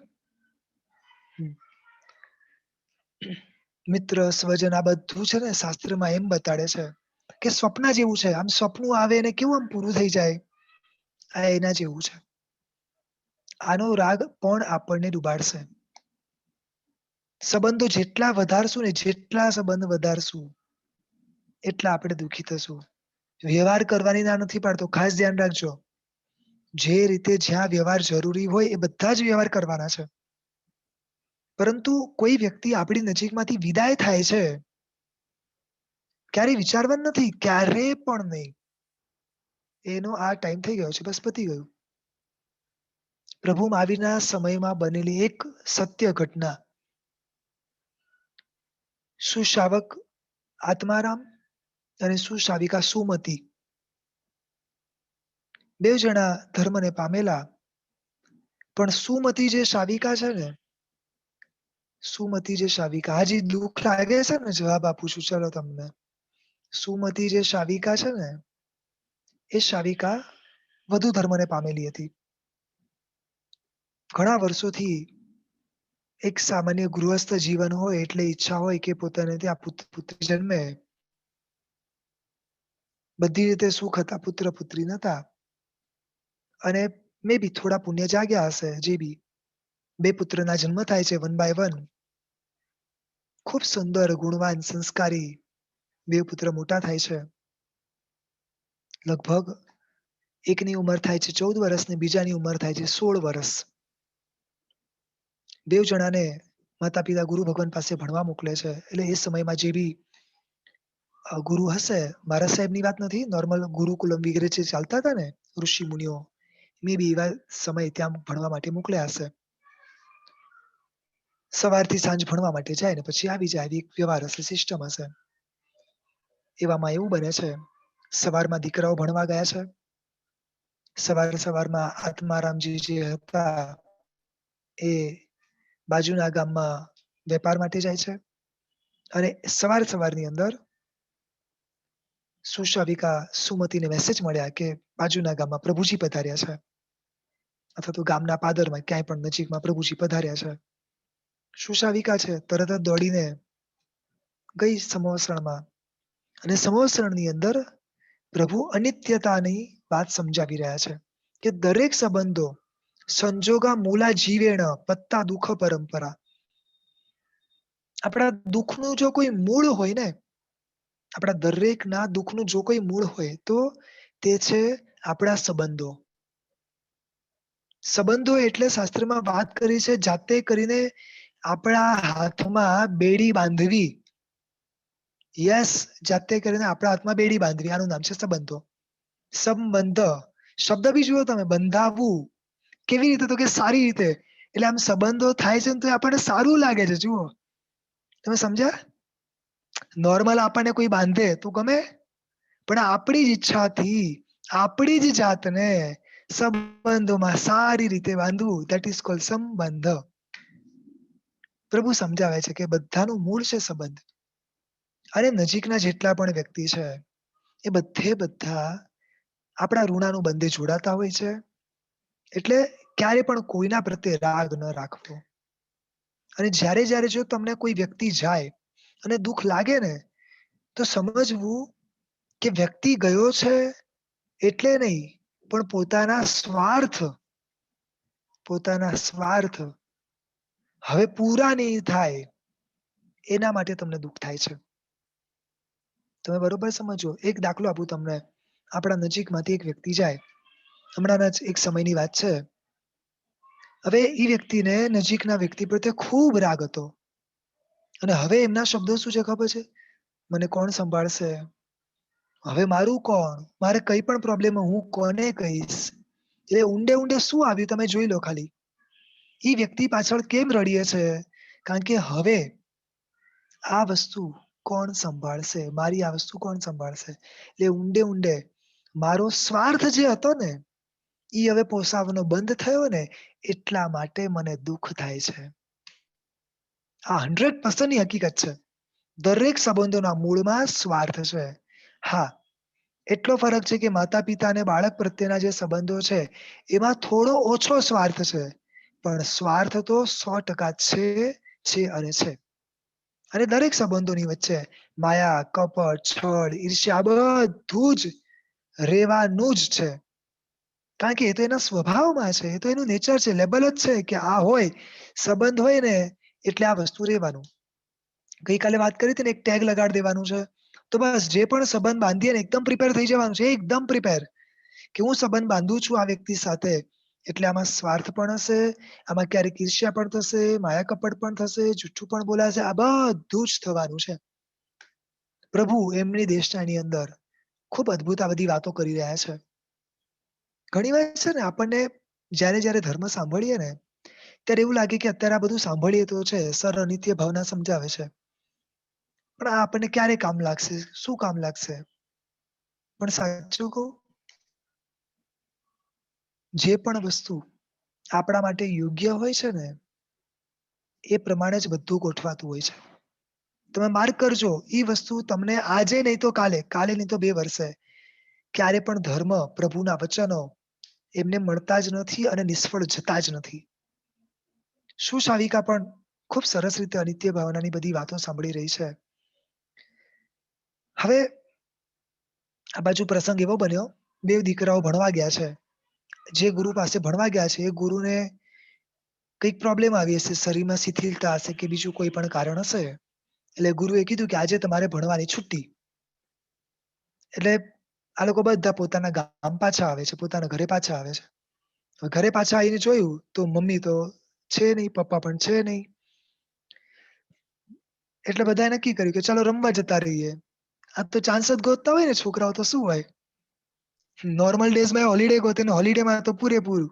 મિત્ર, સ્વજન આ બધું છે ને શાસ્ત્રમાં એમ બતાડે છે કે સ્વપ્ન જેવું છે. આમ સપનું આવે અને કેવું આમ પૂરું થઈ જાય, આ એના જેવું છે. આનો રાગ પણ આપણને ડૂબાડશે. સંબંધો જેટલા વધારશું ને, જેટલા સંબંધ વધારશું એટલા આપણે દુઃખી થશું. વ્યવહાર કરવાની ના નથી પાડતો, ખાસ ધ્યાન રાખજો. જે રીતે જ્યાં વ્યવહાર જરૂરી હોય એ બધા જ વ્યવહાર કરવાના છે. પરંતુ કોઈ વ્યક્તિ આપણી નજીકમાંથી વિદાય થાય છે, ક્યારે વિચારવાનું નથી, ક્યારે પણ નહીં. એનો આ ટાઈમ થઈ ગયો છે, બસ પતી ગયું. પ્રભુ મહાવીરના સમયમાં બનેલી એક સત્ય ઘટના. સુશાવક આત્મારામ અને સુશાવિકા સુમતી, બેવ જણા ધર્મને પામેલા. પણ સુમતી જે શાવિકા છે ને, સુમતી જે શાવિકા, હજી દુઃખ લાગે છે ને? જવાબ આપું છું ચલો તમને. સુમતી જે શાવિકા છે ને, એ શાવિકા વધુ ધર્મને પામેલી હતી. ઘણા વર્ષોથી એક સામાન્ય ગૃહસ્થ જીવન હોય એટલે ઈચ્છા હોય કે પોતાને ત્યાં પુત્ર પુત્રી જન્મે. બધી રીતે સુખ હતા, પુત્ર પુત્રી નતા. અને મે બી થોડા પુણ્ય જાગ્યા હશે. જે બી 2 પુત્રના જન્મ થાય છે, 1 બાય 1. ખૂબ સુંદર, ગુણવાન, સંસ્કારી 2 પુત્ર મોટા થાય છે. લગભગ એકની ઉંમર થાય છે 14 વર્ષ ને બીજાની ઉંમર થાય છે 16 વર્ષ. બેવ જણાને માતા-પિતા ગુરુ ભગવાન પાસે ભણવા મોકલે છે. એટલે એ સમયમાં જે બી ગુરુ હશે, મારા સાહેબની વાત નથી, નોર્મલ ગુરુકુલમ વગેરે જે ચાલતા હતા ને ઋષિ મુનિઓ, મે બી એવા સમય ત્યાં ભણવા માટે મોકલ્યા હશે. સવારથી સાંજ ભણવા માટે જાય ને પછી આવી જાય, આવી એક વ્યવહાર હશે, સિસ્ટમ હશે. એવામાં એવું બને છે, સવારમાં દીકરાઓ ભણવા ગયા છે. સવારમાં આત્મારામજી જે હતા એ બાજુના ગામમાં વેપાર માટે જાય છે. અને સવારની અંદર સુશાવિકા સુમતીને મેસેજ મળ્યા કે બાજુના ગામમાં પ્રભુજી પધાર્યા છે, અથવા તો ગામના પાદરમાં ક્યાંય પણ નજીકમાં પ્રભુજી પધાર્યા છે. સુશાવિકા છે તરત જ દોડીને ગઈ સમોસણમાં, અને સમોસણની અંદર પ્રભુ અનિત્યતાની વાત સમજાવી રહ્યા છે કે દરેક સંબંધો સંજોગા મૂલા જીવેણ પત્તા દુઃખ પરંપરા. આપણા દુઃખનું જો કોઈ મૂળ હોય ને, આપણા દરેકના દુઃખનું જો કોઈ મૂળ હોય તો તે છે આપણા સંબંધો. સંબંધો એટલે શાસ્ત્રમાં વાત કરી છે, જાતે કરીને આપણા હાથમાં બેડી બાંધવી. યસ, જાતે કરીને આપણા હાથમાં બેડી બાંધવી, આનું નામ છે સંબંધો. સંબંધ શબ્દ બી જુઓ તમે, બંધાવવું કેવી રીતે, તો કે સારી રીતે. એટલે આમ સંબંધો થાય છે ને તો આપણને સારું લાગે છે. જુઓ, તમે સમજ્યા? નોર્મલ આપણને કોઈ બાંધે તો ગમે, પણ આપણી જ ઈચ્છાથી આપણી જ જાતને સંબંધોમાં સારી રીતે બાંધવું, ધેટ ઇઝ કોલ્ડ સંબંધ. પ્રભુ સમજાવે છે કે બધાનું મૂળ છે સંબંધ. અને નજીકના જેટલા પણ વ્યક્તિ છે એ બધા આપણા ઋણાનું બંધે જોડાતા હોય છે. એટલે ક્યારે પણ કોઈના પ્રત્યે રાગ ન રાખવો. અને જ્યારે જ્યારે જો તમને કોઈ વ્યક્તિ જાય અને દુઃખ લાગે ને, તો સમજવું કે વ્યક્તિ ગયો છે એટલે નહીં, પણ પોતાના સ્વાર્થ હવે પૂરા નહીં થાય એના માટે તમને દુઃખ થાય છે. તમે બરોબર સમજો. એક દાખલો આપું તમને. આપણા નજીકમાંથી એક વ્યક્તિ જાય, હમણાંના જ એક સમયની વાત છે. હવે એ વ્યક્તિને નજીકના વ્યક્તિ પ્રત્યે ખૂબ રાગ હતો. અને હવે એમના શબ્દો શું છે ખબર છે? મને કોણ સંભાળશે? હવે મારું કોણ? મારે કઈ પણ પ્રોબ્લેમ હું કોને કહીશ? એટલે ઊંડે ઊંડે શું આવ્યું તમે જોઈ લો ખાલી. એ વ્યક્તિ પાછળ કેમ રડીએ છે? કારણ કે હવે આ વસ્તુ કોણ સંભાળશે? મારી આ વસ્તુ કોણ સંભાળશે? એટલે ઊંડે ઊંડે મારો સ્વાર્થ જે હતો ને, ઈ હવે પોસાવાનો બંધ થયો ને, એટલા માટે મને દુઃખ થાય છે. આ 100% ની હકીકત છે. દરેક સંબંધોના મૂળમાં સ્વાર્થ છે. હા, એટલો ફરક છે કે માતા પિતા અને બાળક પ્રત્યેના જે સંબંધો છે એમાં થોડો ઓછો સ્વાર્થ છે, પણ સ્વાર્થ તો 100% છે અને છે. અને દરેક સંબંધોની વચ્ચે માયા, કપટ, છળ, ઈર્ષ્યા બધું જ રેવાનું જ છે. કારણ કે એ તો એના સ્વભાવમાં છે, એ તો એનું નેચર છે, લેબલ જ છે કે આ હોય, સંબંધ હોય ને એટલે આ વસ્તુ રહેવાનું. ગઈકાલે વાત કરી હતી ને, એક ટેગ લગાડી દેવાનું છે. તો બસ જે પણ સંબંધ બાંધીએ ને એકદમ પ્રિપેર થઈ જવાનું છે, એકદમ પ્રિપેર કે હું સંબંધ બાંધું છું આ વ્યક્તિ સાથે, એટલે આમાં સ્વાર્થ પણ હશે, આમાં ક્યારેક ઈર્ષ્યા પણ થશે, માયા કપટ પણ થશે, જુઠ્ઠું પણ બોલાશે, આ બધું જ થવાનું છે. પ્રભુ એમની દેશનાની અંદર ખૂબ અદ્ભુત આ બધી વાતો કરી રહ્યા છે. ઘણી વાર છે ને આપણને જ્યારે જ્યારે ધર્મ સાંભળીએ ને, ત્યારે એવું લાગે કે અત્યારે આ બધું સાંભળીએ તો છે, સર અનિત્ય ભાવના સમજાવે છે. પણ આ આપણને ક્યારે કામ લાગશે? શું કામ લાગશે? પણ સાચું કહું, જે પણ વસ્તુ આપણા માટે યોગ્ય હોય છે ને, એ પ્રમાણે જ બધું ગોઠવાતું હોય છે. તમે માર્ક કરજો, ઈ વસ્તુ તમને આજે નહીં તો કાલે, કાલે નહીં તો 2 વર્ષે ક્યારે પણ ધર્મ, પ્રભુના વચનો એમને મળતા જ નથી અને નિષ્ફળ જતા જ નથી. સુશાવિકા પણ ખૂબ સરસ રીતે અનિત્ય ભાવનાની બધી વાતો સાંભળી રહી છે. હવે આ બાજુ પ્રસંગ એવો બન્યો, 2 દીકરાઓ ભણવા ગયા છે. જે ગુરુ પાસે ભણવા ગયા છે એ ગુરુને કંઈક પ્રોબ્લેમ આવી હશે, શરીરમાં શિથિલતા હશે કે બીજું કોઈ પણ કારણ હશે. એટલે ગુરુએ કીધું કે આજે તમારે ભણવાની છુટ્ટી. એટલે આ લોકો બધા પોતાના ગામ પાછા આવે છે, પોતાના ઘરે પાછા આવે છે. હવે ઘરે પાછા આવીને જોયું તો મમ્મી તો છે નહીં, પપ્પા પણ છે નહીં. એટલે બધાએ નક્કી કર્યું કે ચાલો રમવા જતા રહીએ. આ તો ચાન્સ જ ગોતતા હોય ને છોકરાઓ, તો શું હોય. નોર્મલ ડેઝમાં હોલિડે ગોતે ને હોલિડેમાં તો પૂરેપૂરું.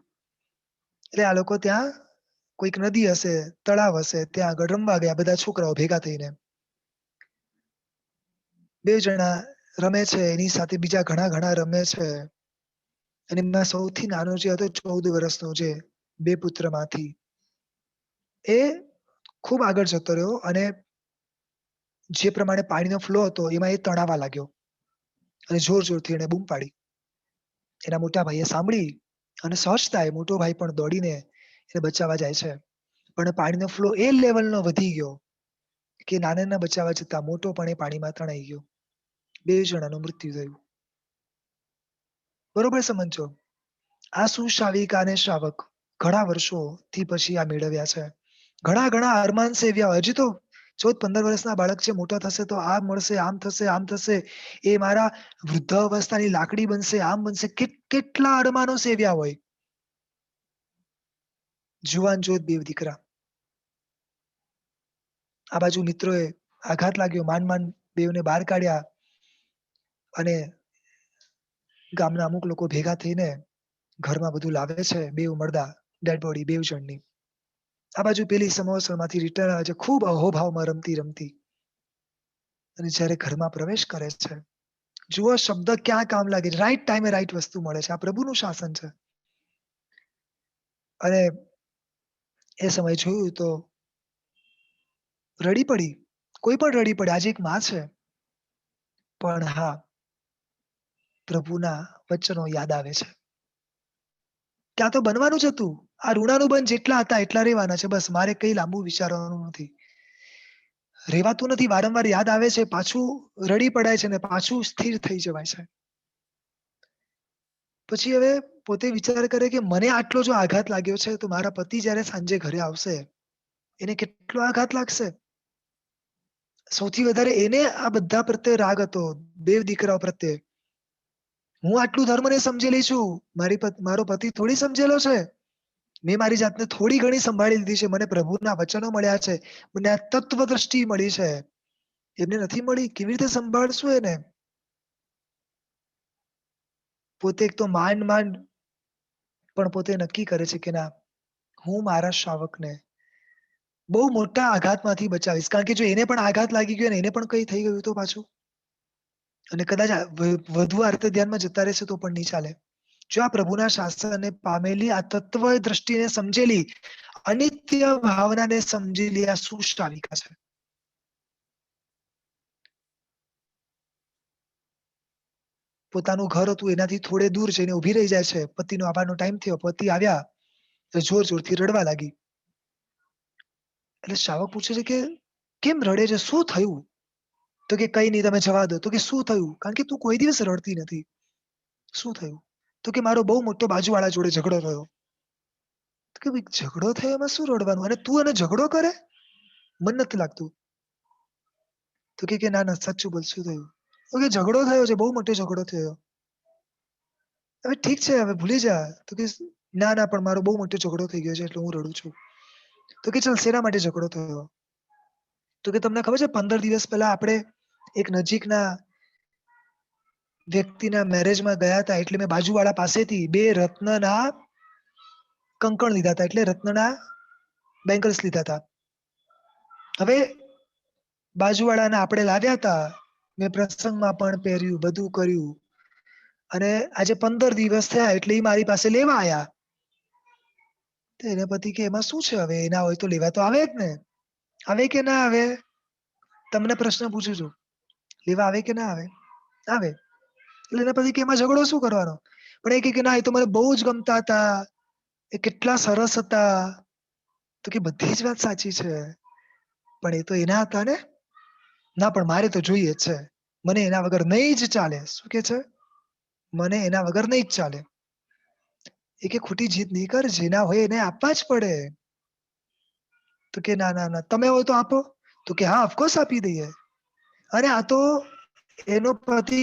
એટલે આ લોકો ત્યાં કોઈક નદી હશે, તળાવ હશે, ત્યાં આગળ રમવા ગયા બધા છોકરાઓ ભેગા થઈને. 2 જણા રમે છે, એની સાથે બીજા ઘણા ઘણા રમે છે. અને એમાં સૌથી નાનો જે હતો 14 વર્ષનો, જે 2 પુત્રમાંથી, એ ખૂબ આગળ જતો રહ્યો અને જે પ્રમાણે પાણીનો ફ્લો હતો એમાં એ તણાવા લાગ્યો અને જોર-જોરથી એણે બૂમ પાડી. એના મોટા ભાઈએ સાંભળી અને સહજતાએ મોટો ભાઈ પણ દોડીને એને બચાવવા જાય છે. પણ પાણીનો ફ્લો એ લેવલનો વધી ગયો કે નાનાને બચાવવા જતા મોટો પણ એ પાણીમાં તણાઈ ગયો. 2 જણાનું મૃત્યુ થયું. બરોબર સમજજો. આ સુશાવિકા અને શ્રાવક ઘણા વર્ષોથી પછી આ મેળવ્યા છે. ઘણા ઘણા અરમાન સેવ્યા. હજી તો 14-15 વર્ષના બાળક છે, મોટો થશે તો આ મળશે, આમ થશે, આમ થશે. એ મારા વૃદ્ધાવસ્થાની લાકડી બનશે, આમ બનશે. કેટલા અરમાનો સેવ્યા હોય. જુવાન જોત 2 દીકરા. આ બાજુ મિત્રોએ આઘાત લાગ્યો, માંડ માંડ બેવને બહાર કાઢ્યા અને ગામના અમુક લોકો ભેગા થઈને ઘરમાં બધું લાવે છે, બેવ મરદા ડેડ બોડી બેવ જણની. આ બાજુ પેલી સમોસણમાંથી રિટર્ન આવે છે, ખૂબ અહોભાવમાં રમતી અને જ્યારે ઘરમાં પ્રવેશ કરે છે, જુઓ શબ્દ ક્યાં કામ લાગે છે. રાઈટ ટાઈમે રાઈટ વસ્તુ મળે છે. આ પ્રભુનું શાસન છે. અને એ સમય જોયું તો રડી પડી. કોઈ પણ રડી પડે. આજે એક માં છે. પણ હા, પ્રભુના વચનો યાદ આવે છે. ત્યાં તો બનવાનું જ હતું. આ ઋણાનું બંધ જેટલા હતા એટલા રહેવાના છે. બસ મારે કઈ લાંબુ વિચારવાનું નથી. રહેવાતું નથી. વારંવાર યાદ આવે છે, પાછું રડી પડાય છે ને પાછું સ્થિર થઈ જવાય છે. પછી હવે પોતે વિચાર કરે કે મને આટલો જો આઘાત લાગ્યો છે, તો મારા પતિ જ્યારે સાંજે ઘરે આવશે, એને કેટલો આઘાત લાગશે. સૌથી વધારે એને આ બધા પ્રત્યે રાગ હતો, બેવ દીકરાઓ પ્રત્યે. હું આટલું ધર્મને સમજેલી છું, મારો પતિ થોડી સમજેલો છે. મેં મારી જાતને થોડી ઘણી સંભાળી લીધી છે. મને પ્રભુના વચનો મળ્યા છે, મને આ તત્વ દ્રષ્ટિ મળી છે. એમને નથી મળી. કેવી રીતે સંભાળશું એને? પોતે એક તો માંડ પણ પોતે નક્કી કરે છે કે ના, હું મારા શ્રાવકને બહુ મોટા આઘાતમાંથી બચાવીશ. કારણ કે જો એને પણ આઘાત લાગી ગયો ને એને પણ કઈ થઈ ગયું તો પાછું, અને કદાચ વધુ અર્થ ધ્યાનમાં જતા રહેશે તો પણ નહીં ચાલે. જો આ પ્રભુના શાસનને પામેલી, આ તત્વ દ્રષ્ટિને સમજેલી, અનિત્ય ભાવનાને સમજેલી આ શું શ્રાવિકા છે. પોતાનું ઘર હતું એનાથી થોડે દૂર જઈને ઉભી રહી જાય છે. પતિનો આવવાનો ટાઈમ થયો. પતિ આવ્યા તો જોરથી રડવા લાગી. એટલે શ્રાવક પૂછે છે કે કેમ રડે છે, શું થયું? તો કે કઈ નહીં, તમે જવા દો. તો કે શું થયું? કારણ કે તું કોઈ દિવસ રડતી નથી. શું થયું? તો કે મારો બહુ મોટો બાજુવાળા જોડે ઝઘડો થયો. તો કે ભાઈ ઝઘડો થયો એમાં શું રડવાનું? અને તું એને ઝઘડો કરે? મન નથી લાગતું. તો કે ના સાચું બોલ, શું થયું? તો કે ઝઘડો થયો છે, બહુ મોટો ઝઘડો થયો. હવે ઠીક છે, હવે ભૂલી જા. તો કે ના પણ મારો બહુ મોટો ઝઘડો થઈ ગયો છે એટલે હું રડું છું. તો કે ચાલ શેના માટે ઝઘડો થયો? તો કે તમને ખબર છે 15 દિવસ પહેલા આપણે એક નજીકના વ્યક્તિના મેરેજમાં ગયા હતા, એટલે મેં બાજુવાળા પાસેથી 2 રત્નના કંકણ લીધા હતા, એટલે રત્નના બેંગલ્સ લીધા હતા. હવે બાજુવાળાને આપણે લાવ્યા હતા, મેં પ્રસંગમાં પણ પહેર્યું, બધું કર્યું, અને આજે 15 દિવસ થયા એટલે એ મારી પાસે લેવા આયા. તો એને પતિ કે એમાં શું છે, હવે એના હોય તો લેવા તો આવે જ ને. આવે કે ના આવે? તમને પ્રશ્ન પૂછું છું. લેવા આવે કે ના આવે? આવે. એટલે એના પતિ કે એમાં ઝઘડો શું કરવાનો? પણ એ કે ના, એ તો મને બહુ જ ગમતા હતા, એ કેટલા સરસ હતા. તો કે બધી જ વાત સાચી છે, પણ એ તો એના હતા ને. ના પણ મારે તો જોઈએ જ છે, મને એના વગર નહીં જ ચાલે. શું કે છે? મને એના વગર નહીં જ ચાલે. એ કે ખોટી જીદ નહીં કર, જેના હોય એને આપવા જ પડે. તો કે ના તમે હોય તો આપો. તો કે હા, ઓફકોર્સ આપી દઈએ. અરે આ તો એનો પતિ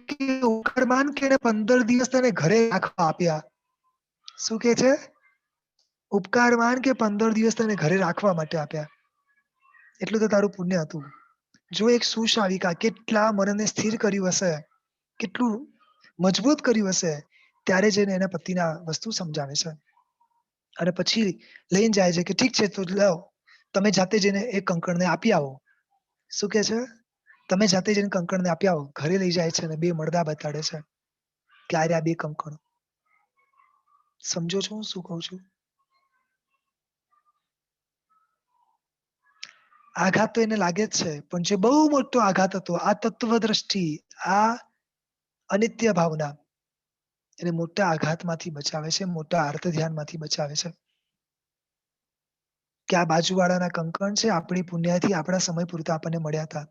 કે ઉપકાર માન કે એને 15 દિવસ તને ઘરે રાખવા આપ્યા. શું કે છે? ઉપકાર માન કે 15 દિવસ તને ઘરે રાખવા માટે આપ્યા. એટલું તો તારું પુણ્ય હતું. જો એક સુશાવિકા કેટલા મનને સ્થિર કર્યું હશે, કેટલું મજબૂત કર્યું હશે, ત્યારે જઈને એના પતિના વસ્તુ સમજાવે છે. અને પછી લઈને જાય છે કે ઠીક છે, તો લાવો તમે જાતે જઈને એ કંકણને આપી આવો. શું કે છે? તમે જાતે જઈને કંકણને આપી આવો. ઘરે લઈ જાય છે અને 2 મડદા બતાડે છે કે આ રહ્યા 2 કંકણ. સમજો છો હું શું કહું છું? આઘાત તો એને લાગે જ છે, પણ જે બહુ મોટો આઘાત હતો, આ તત્વ દ્રષ્ટિ, આ અનિત્ય ભાવના, એને મોટા આઘાતમાંથી બચાવે છે, મોટા અર્થ ધ્યાનમાંથી બચાવે છે. કે આ બાજુવાળાના કંકણ છે, આપણી પુણ્યથી આપણા સમય પૂરતા આપણને મળ્યા હતા.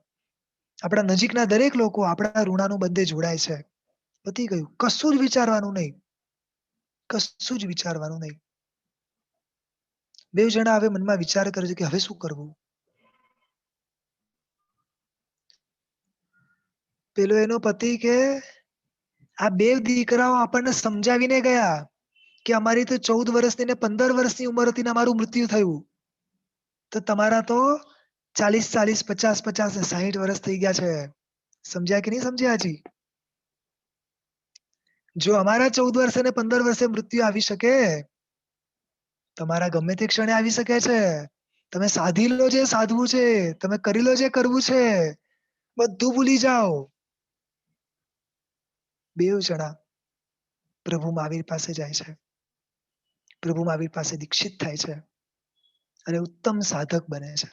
આપણા નજીકના દરેક લોકો આપણા ઋણાનું બંધે જોડાય છે. પતી ગયું. કશું જ વિચારવાનું નહીં. કશું જ વિચારવાનું નહીં. 2 જણા હવે મનમાં વિચાર કરે છે કે હવે શું કરવું? પેલો એનો પતિ કે આ 2 દીકરાઓ આપણને સમજાવીને ગયા કે અમારી તો 14 વર્ષની ને 15 વર્ષની ઉંમર હતી ને અમારું મૃત્યુ થયું. તો તમારા તો 40 50 50 ને 60 વર્ષ થઈ ગયા છે. સમજ્યા કે નહીં સમજ્યા હજી? જો અમારા 14 વર્ષે ને 15 વર્ષે મૃત્યુ આવી શકે, તમારા ગમે તે ક્ષણે આવી શકે છે. તમે સાધી લો જે સાધવું છે, તમે કરી લો જે કરવું છે, બધું ભૂલી જાઓ. બેવ જણા પ્રભુ મહાવીર પાસે જાય છે. પ્રભુ મહાવીર પાસે દીક્ષિત થાય છે અને ઉત્તમ સાધક બને છે.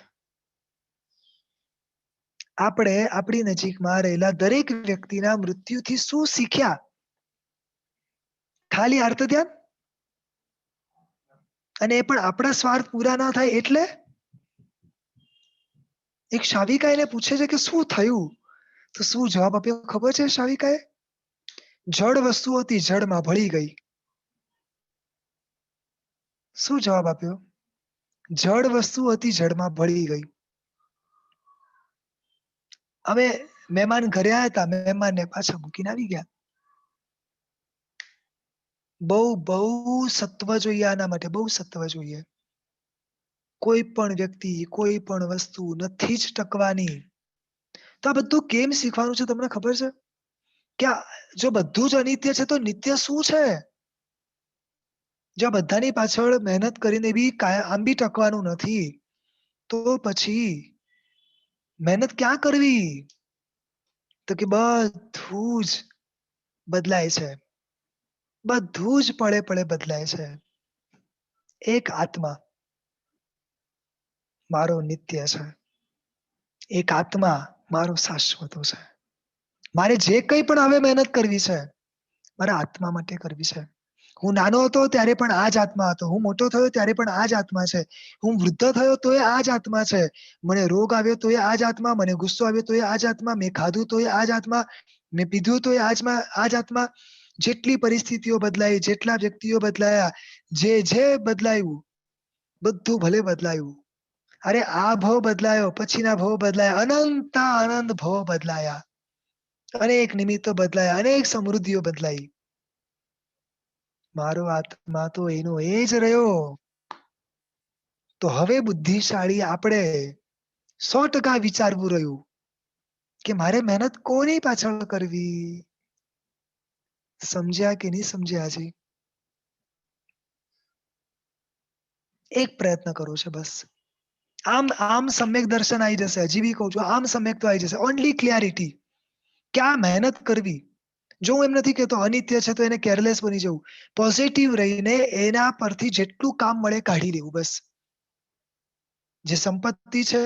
આપણે આપણી નજીકમાં રહેલા દરેક વ્યક્તિના મૃત્યુથી શું શીખ્યા? ખાલી અર્થ ધ્યાન, અને એ પણ આપણા સ્વાર્થ પૂરા ના થાય એટલે. એક શાવિકા એને પૂછે છે કે શું થયું? તો શું જવાબ આપ્યો ખબર છે શાવિકાએ? જડ વસ્તુ હતી, જળમાં ભળી ગઈ. શું જવાબ આપ્યો? જડ વસ્તુ હતી, જળમાં ભળી ગઈ. હવે મહેમાન ઘરે આવ્યા હતા, મહેમાનને પાછા મૂકીને આવી ગયા. બહુ સત્વ જોઈએ આના માટે, બહુ સત્વ જોઈએ. કોઈ પણ વ્યક્તિ, કોઈ પણ વસ્તુ નથી જ ટકવાની. તો આ બધું કેમ શીખવાનું છે તમને ખબર છે? કે જો બધું જ અનિત્ય છે તો નિત્ય શું છે? જો બધાની પાછળ મહેનત કરીને બી આમ બી ટકવાનું નથી, તો પછી મહેનત ક્યાં કરવી? તો કે બધું જ બદલાય છે. બધું જ પળે પળે બદલાય છે. એક આત્મા મારો નિત્ય છે. એક આત્મા મારો શાશ્વત છે. મારે જે કંઈ પણ હવે મહેનત કરવી છે, મારા આત્મા માટે કરવી છે. હું નાનો હતો ત્યારે પણ આ જ આત્મા હતો. હું મોટો થયો ત્યારે પણ આ જ આત્મા છે. હું વૃદ્ધ થયો તો એ આ જ આત્મા છે. મને રોગ આવ્યો તો એ આ જ આત્મા, મને ગુસ્સો આવ્યો તો એ આ જ આત્મા, મેં ખાધું તો એ આ જ આત્મા, મેં પીધું તો એ આ જ આત્મા. જેટલી પરિસ્થિતિઓ બદલાઈ, જેટલા વ્યક્તિઓ બદલાયા, જે બદલાયું, બધું ભલે બદલાયું. અરે આ ભવ બદલાયો, પછીના ભવ બદલાયા, અનંત ભવ બદલાયા, અનેક નિમિત્તો બદલાયા, અનેક સમૃદ્ધિઓ બદલાઈ. મારો આત્મા તો એનો એ જ રહ્યો. તો હવે બુદ્ધિશાળી આપણે 100% વિચારવું રહ્યું કે મારે મહેનત કોની પાછળ કરવી? સમજ્યા કે નહીં સમજ્યા? હજી એક પ્રયત્ન કરો છે બસ. આમ સમ્યક દર્શન આવી જશે. હજી બી કહું છું, આમ સમ્યક તો આવી જશે. Only clarity. ક્યાં મહેનત કરવી? જો હું એમ નથી કહેતો અનિત્ય છે તો એને કેરલેસ બની જવું. પોઝિટિવ રહીને એના પરથી જેટલું કામ મળે કાઢી લેવું બસ. જે સંપત્તિ છે,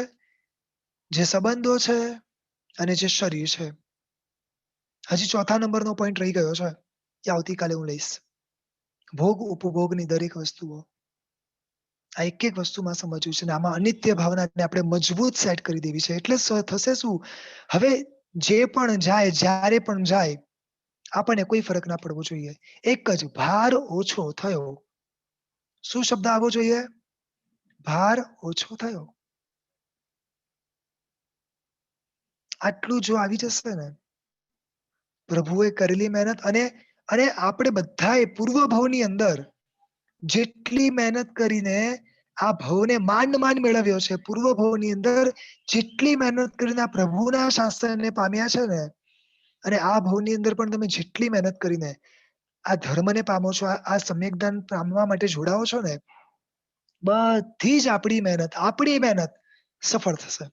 જે સંબંધો છે અને જે શરીર છે. હજી ચોથા નંબરનો પોઈન્ટ રહી ગયો છે, એ આવતીકાલે હું લઈશ. ભોગ ઉપભોગની દરેક વસ્તુઓ. આ એક એક વસ્તુમાં સમજવું છે ને આમાં અનિત્ય ભાવનાને આપણે મજબૂત સેટ કરી દેવી છે. એટલે થશે શું? હવે જે પણ જાય, જ્યારે પણ જાય, આપણને કોઈ ફરક ના પડવો જોઈએ. એક જ ભાર ઓછો થયો. શું શબ્દ આવવો જોઈએ? ભાર ઓછો થયો. આટલું જો આવી જશે ને, પ્રભુએ કરેલી મહેનત, અને આપણે બધાએ પૂર્વ ભવની અંદર જેટલી મહેનત કરીને આ ભવને માંડ મેળવ્યો છે, પૂર્વ ભવની અંદર જેટલી મહેનત કરીને આ પ્રભુના શાસનને પામ્યા છે ને, અને આ ભવની અંદર પણ તમે જેટલી મહેનત કરીને આ ધર્મને પામો છો, આ સમ્યકદાન પામવા માટે જોડાઓ છો ને, બધી જ આપણી મહેનત સફળ થશે.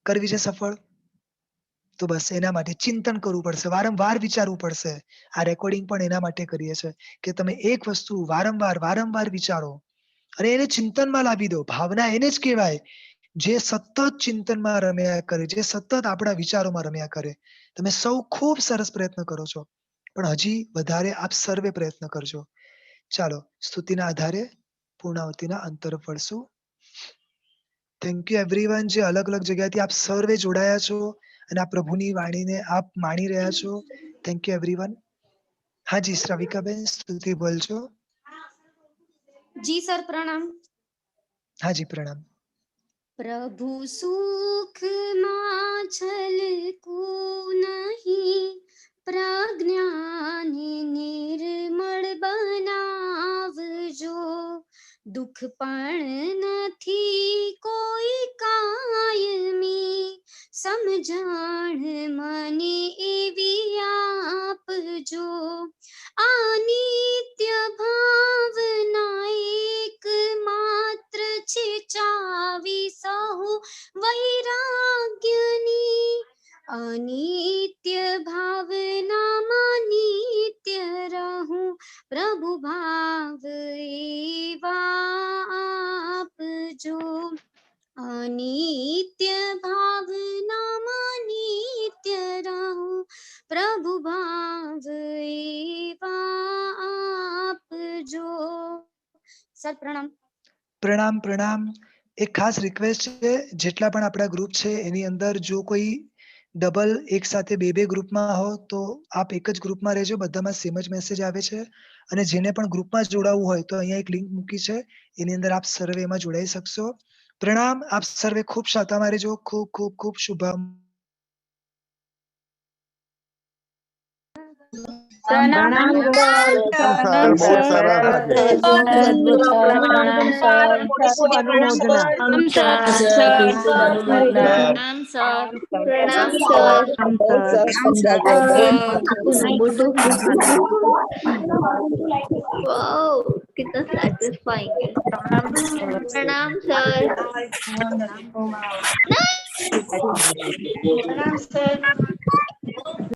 કરવી છે સફળ, તો બસ એના માટે ચિંતન કરવું પડશે, વારંવાર વિચારવું પડશે. આ રેકોર્ડિંગ પણ એના માટે કરીએ છે કે તમે એક વસ્તુ વારંવાર વિચારો અને એને ચિંતનમાં લાવી દો. ભાવના એને જ કહેવાય જે સતત ચિંતનમાં રમ્યા કરે, જે સતત આપણા વિચારોમાં રમ્યા કરે. તમે સૌ ખૂબ સરસ પ્રયત્ન કરો છો, પણ હજી વધારે આપ સર્વે પ્રયત્ન કરજો. ચાલો, સ્તુતિના આધારે પૂર્ણાવતીના અંત તરફ વળશું. થેન્ક યુ એવરીવન, જે અલગ અલગ જગ્યાથી આપ સર્વે જોડાયા છો અને આ પ્રભુની વાણીને આપ માણી રહ્યા છો. Thank you everyone. હાજી શ્રાવિકાબેન, સ્તુતિ બોલજો. જી સર, પ્રણામ. હાજી પ્રણામ. પ્રભુ સુખમાં છલકું નહીં, પ્રજ્ઞાને નિર્મળ બનાવજો. દુઃખ પણ નથી કોઈ કા अनित्य भावनाમાં નિત્ય રહું પ્રભુ ભાવ એવા આપજો અનિત્ય ભાવનામાં નિત્ય રહું પ્રભુ ભાવ એવા આપજો સર પ્રણામ પ્રણામ પ્રણામ એક ખાસ રિક્વેસ્ટ છે જેટલા પણ આપણા ગ્રુપ છે એની અંદર જો કોઈ ડબલ એક સાથે બે ગ્રુપમાં હો તો આપ એક જ ગ્રુપમાં રહેજો બધામાં સેમ જ મેસેજ આવે છે અને જેને પણ ગ્રુપમાં જોડાવવું હોય તો અહીંયા એક લિંક મૂકી છે એની અંદર આપ સર્વે એમાં જોડાઈ શકશો પ્રણામ આપ સર્વે ખૂબ શાંતામાં રહેજો ખૂબ ખૂબ ખૂબ શુભમ પ્રણામ कितना satisfying है प्रणाम सर प्रणाम सर